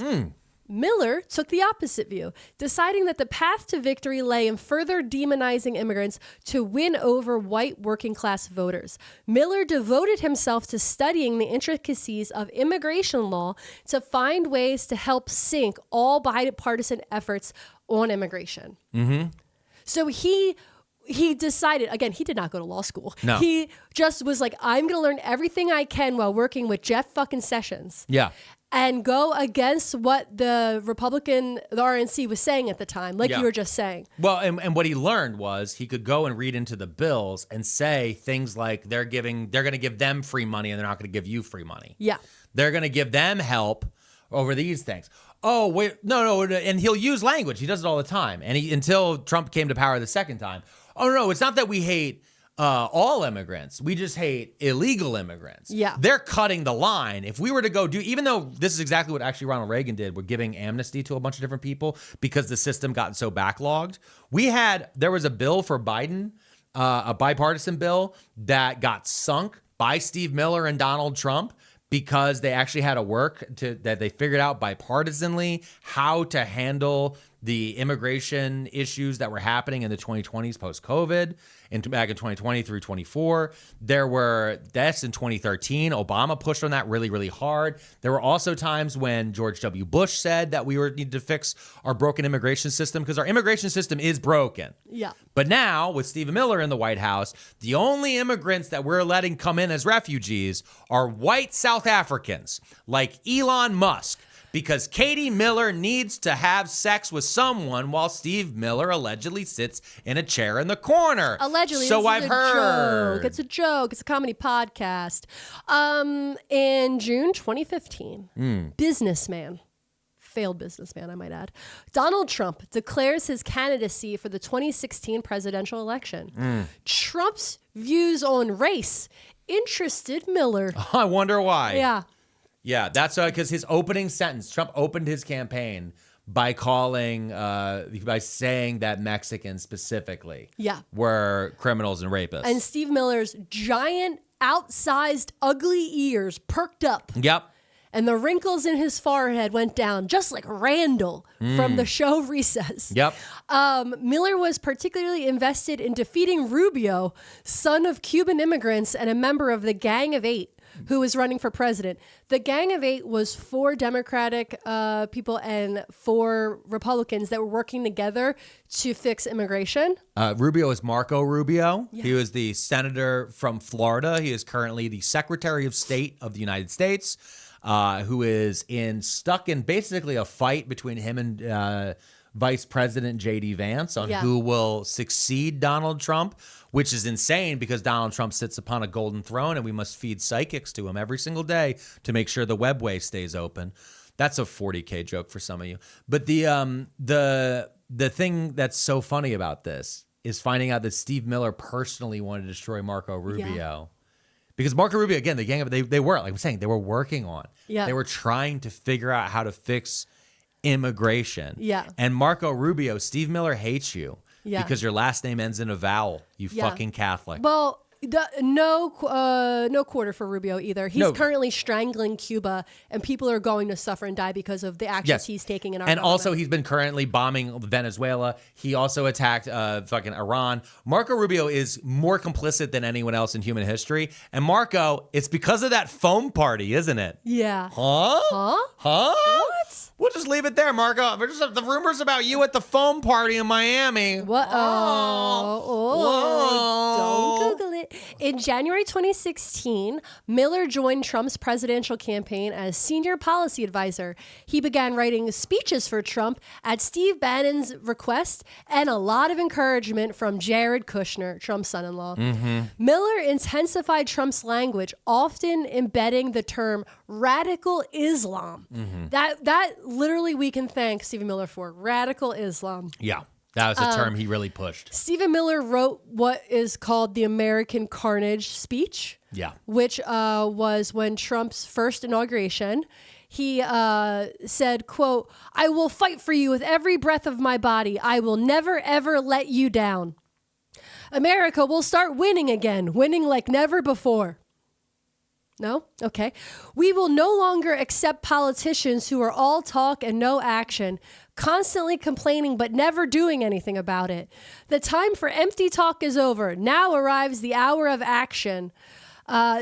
Miller took the opposite view, deciding that the path to victory lay in further demonizing immigrants to win over white working class voters. Miller devoted himself to studying the intricacies of immigration law to find ways to help sink all bipartisan efforts on immigration. So he he decided, again, he did not go to law school. No. He just was like, I'm going to learn everything I can while working with Jeff fucking Sessions. Yeah. And go against what the RNC was saying at the time, like you were just saying. Well, and what he learned was he could go and read into the bills and say things like they're going to give them free money and they're not going to give you free money. Yeah. They're going to give them help over these things. Oh, wait, no. And he'll use language. He does it all the time. And until Trump came to power the second time. Oh, no, it's not that we hate all immigrants. We just hate illegal immigrants. Yeah. They're cutting the line. If we were to go even though this is exactly what actually Ronald Reagan did, we're giving amnesty to a bunch of different people because the system got so backlogged. There was a bill for Biden, a bipartisan bill that got sunk by Steve Miller and Donald Trump because they actually had that they figured out bipartisanly how to handle the immigration issues that were happening in the 2020s post-COVID, and back in 2020 through 24. There were deaths in 2013. Obama pushed on that really, really hard. There were also times when George W. Bush said that we needed to fix our broken immigration system because our immigration system is broken. Yeah. But now, with Stephen Miller in the White House, the only immigrants that we're letting come in as refugees are white South Africans, like Elon Musk. Because Katie Miller needs to have sex with someone while Steve Miller allegedly sits in a chair in the corner. Allegedly. So this I've is a heard. Joke. It's a joke. It's a comedy podcast. In June 2015, failed businessman, I might add, Donald Trump declares his candidacy for the 2016 presidential election. Trump's views on race interested Miller. I wonder why. Yeah. Yeah, that's because his opening sentence, Trump opened his campaign by saying that Mexicans specifically were criminals and rapists. And Steve Miller's giant, outsized, ugly ears perked up. Yep. And the wrinkles in his forehead went down, just like Randall from the show Recess. Yep. Miller was particularly invested in defeating Rubio, son of Cuban immigrants and a member of the Gang of Eight, who was running for president. The Gang of Eight was 4 Democratic people and 4 Republicans that were working together to fix immigration. Rubio is Marco Rubio. Yeah. He was the senator from Florida. He is currently the Secretary of State of the United States, who is stuck in basically a fight between him and Vice President J.D. Vance on who will succeed Donald Trump, which is insane because Donald Trump sits upon a golden throne and we must feed psychics to him every single day to make sure the webway stays open. That's a 40K joke for some of you. But the thing that's so funny about this is finding out that Steve Miller personally wanted to destroy Marco Rubio. Yeah. Because Marco Rubio, again, the gang of they were, like I'm saying, they were working on. Yeah. They were trying to figure out how to fix immigration. Yeah. And Marco Rubio, Steve Miller hates you because your last name ends in a vowel, you fucking Catholic. Well, no quarter for Rubio either. He's currently strangling Cuba, and people are going to suffer and die because of the actions he's taking in our government. Also, he's been currently bombing Venezuela. He also attacked fucking Iran. Marco Rubio is more complicit than anyone else in human history. And Marco, it's because of that foam party, isn't it? Yeah. Huh? What? We'll just leave it there, Marco. The rumors about you at the foam party in Miami. What? Don't Google it. In January 2016, Miller joined Trump's presidential campaign as senior policy advisor. He began writing speeches for Trump at Steve Bannon's request and a lot of encouragement from Jared Kushner, Trump's son-in-law. Mm-hmm. Miller intensified Trump's language, often embedding the term radical Islam. Mm-hmm. That literally we can thank Stephen Miller for. Radical Islam. Yeah. That was a term he really pushed. Stephen Miller wrote what is called the American Carnage speech. Yeah. Which was when Trump's first inauguration. He said, quote, "I will fight for you with every breath of my body. I will never, ever let you down. America will start winning again, winning like never before." No? Okay. "We will no longer accept politicians who are all talk and no action, constantly complaining but never doing anything about it. The time for empty talk is over. Now arrives the hour of action.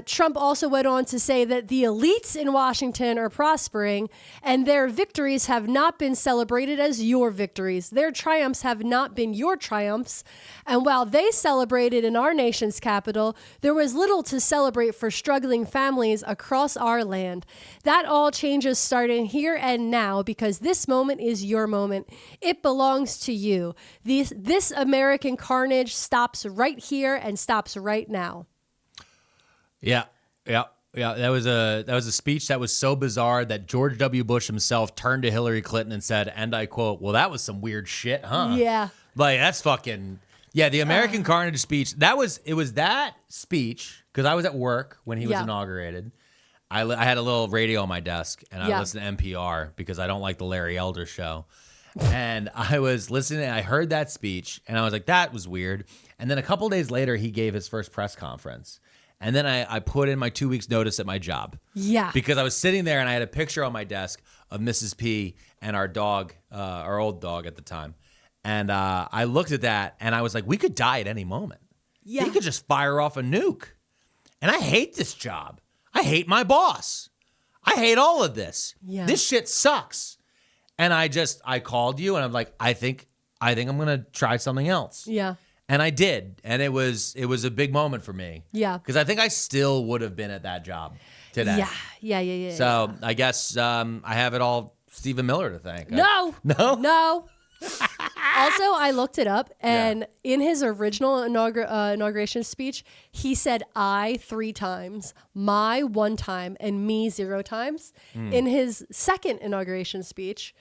Trump also went on to say that the elites in Washington are prospering and their victories have not been celebrated as your victories. Their triumphs have not been your triumphs. And while they celebrated in our nation's capital, there was little to celebrate for struggling families across our land. That all changes starting here and now because this moment is your moment. It belongs to you. This American carnage stops right here and stops right now. Yeah. That was a speech that was so bizarre that George W. Bush himself turned to Hillary Clinton and said, and I quote, "Well, that was some weird shit, huh?" Yeah. Like, that's fucking... Yeah, the American Carnage speech, it was that speech, because I was at work when he was inaugurated. I had a little radio on my desk, and I listened to NPR because I don't like the Larry Elder show. And I was listening, and I heard that speech, and I was like, that was weird. And then a couple days later, he gave his first press conference. And then I put in my 2 weeks notice at my job. Yeah. Because I was sitting there and I had a picture on my desk of Mrs. P and our dog, our old dog at the time. And I looked at that and I was like, we could die at any moment. Yeah. He could just fire off a nuke. And I hate this job. I hate my boss. I hate all of this. Yeah. This shit sucks. And I called you and I'm like, I think I'm going to try something else. Yeah. And I did, and it was a big moment for me. Yeah. Because I think I still would have been at that job today. Yeah. So I guess I have it all Stephan Miller to thank. No. No? Also, I looked it up, and in his original inauguration speech, he said "I" 3 times, "my" 1 time, and "me" 0 times. In his second inauguration speech,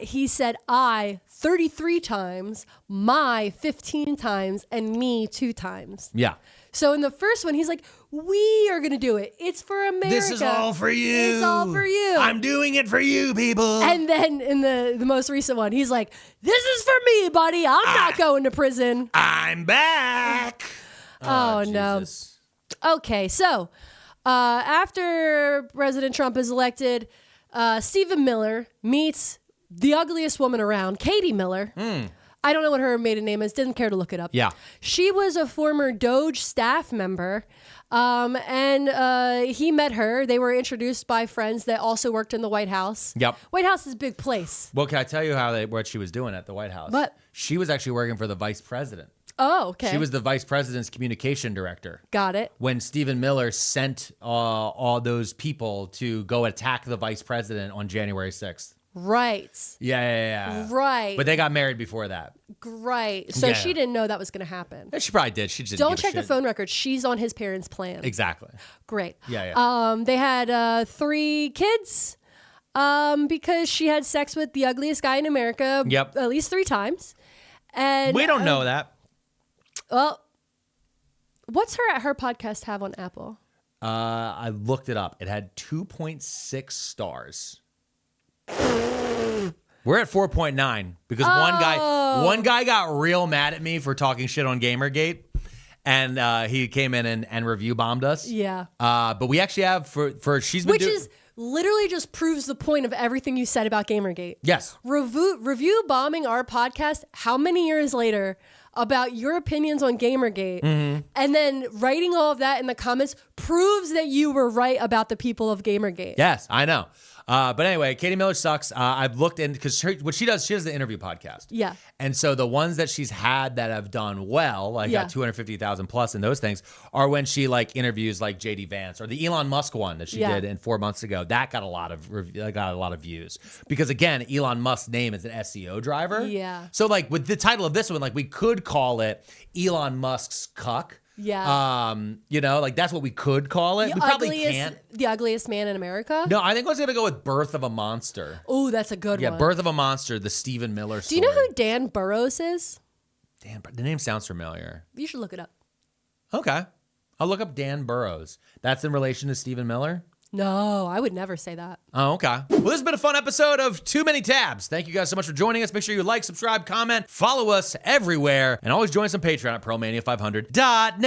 he said "I" 33 times, "my" 15 times, and "me" 2 times. Yeah. So in the first one, he's like, we are going to do it. It's for America. This is all for you. It's all for you. I'm doing it for you, people. And then in the most recent one, he's like, this is for me, buddy. I'm not going to prison. I'm back. Oh, no. Jesus. Okay, so after President Trump is elected, Stephan Miller meets the ugliest woman around, Katie Miller. I don't know what her maiden name is. Didn't care to look it up. Yeah. She was a former Doge staff member, and he met her. They were introduced by friends that also worked in the White House. Yep. White House is a big place. Well, can I tell you what she was doing at the White House? What? She was actually working for the vice president. Oh, okay. She was the vice president's communication director. Got it. When Stephan Miller sent all those people to go attack the vice president on January 6th. Right. Yeah. Right. But they got married before that. Right. So Yeah. she didn't know that was going to happen. Yeah, she probably did. She just Don't didn't give check a the shit. phone records. She's on his parents' plan. Exactly. Great. Yeah. They had 3 kids because she had sex with the ugliest guy in America Yep. at least 3 times. And We don't know that. Well, what's her podcast have on Apple? I looked it up. It had 2.6 stars. We're at 4.9 because one guy got real mad at me for talking shit on Gamergate, and he came in and review bombed us. Yeah. But we actually have for she's been Which is literally just proves the point of everything you said about Gamergate. yes. Review bombing our podcast how many years later about your opinions on Gamergate, and then writing all of that in the comments proves that you were right about the people of Gamergate. Yes, I know. But anyway, Katie Miller sucks. I've looked in because what she does the interview podcast. Yeah. And so the ones that she's had that have done well, like got 250,000 plus and those things, are when she like interviews like JD Vance or the Elon Musk one that she did in 4 months ago. That got a lot of views because again, Elon Musk's name is an SEO driver. Yeah. So like with the title of this one, like we could call it Elon Musk's cuck. Yeah. Like that's what we could call it. We probably can't. The ugliest man in America? No, I think I was going to go with Birth of a Monster. Oh, that's a good one. Yeah, Birth of a Monster, the Stephan Miller story. Do you know who Dan Burrows is? Dan, the name sounds familiar. You should look it up. Okay. I'll look up Dan Burrows. That's in relation to Stephan Miller? No, I would never say that. Oh, okay. Well, this has been a fun episode of Too Many Tabs. Thank you guys so much for joining us. Make sure you like, subscribe, comment, follow us everywhere, and always join us on Patreon at PearlMania500.net.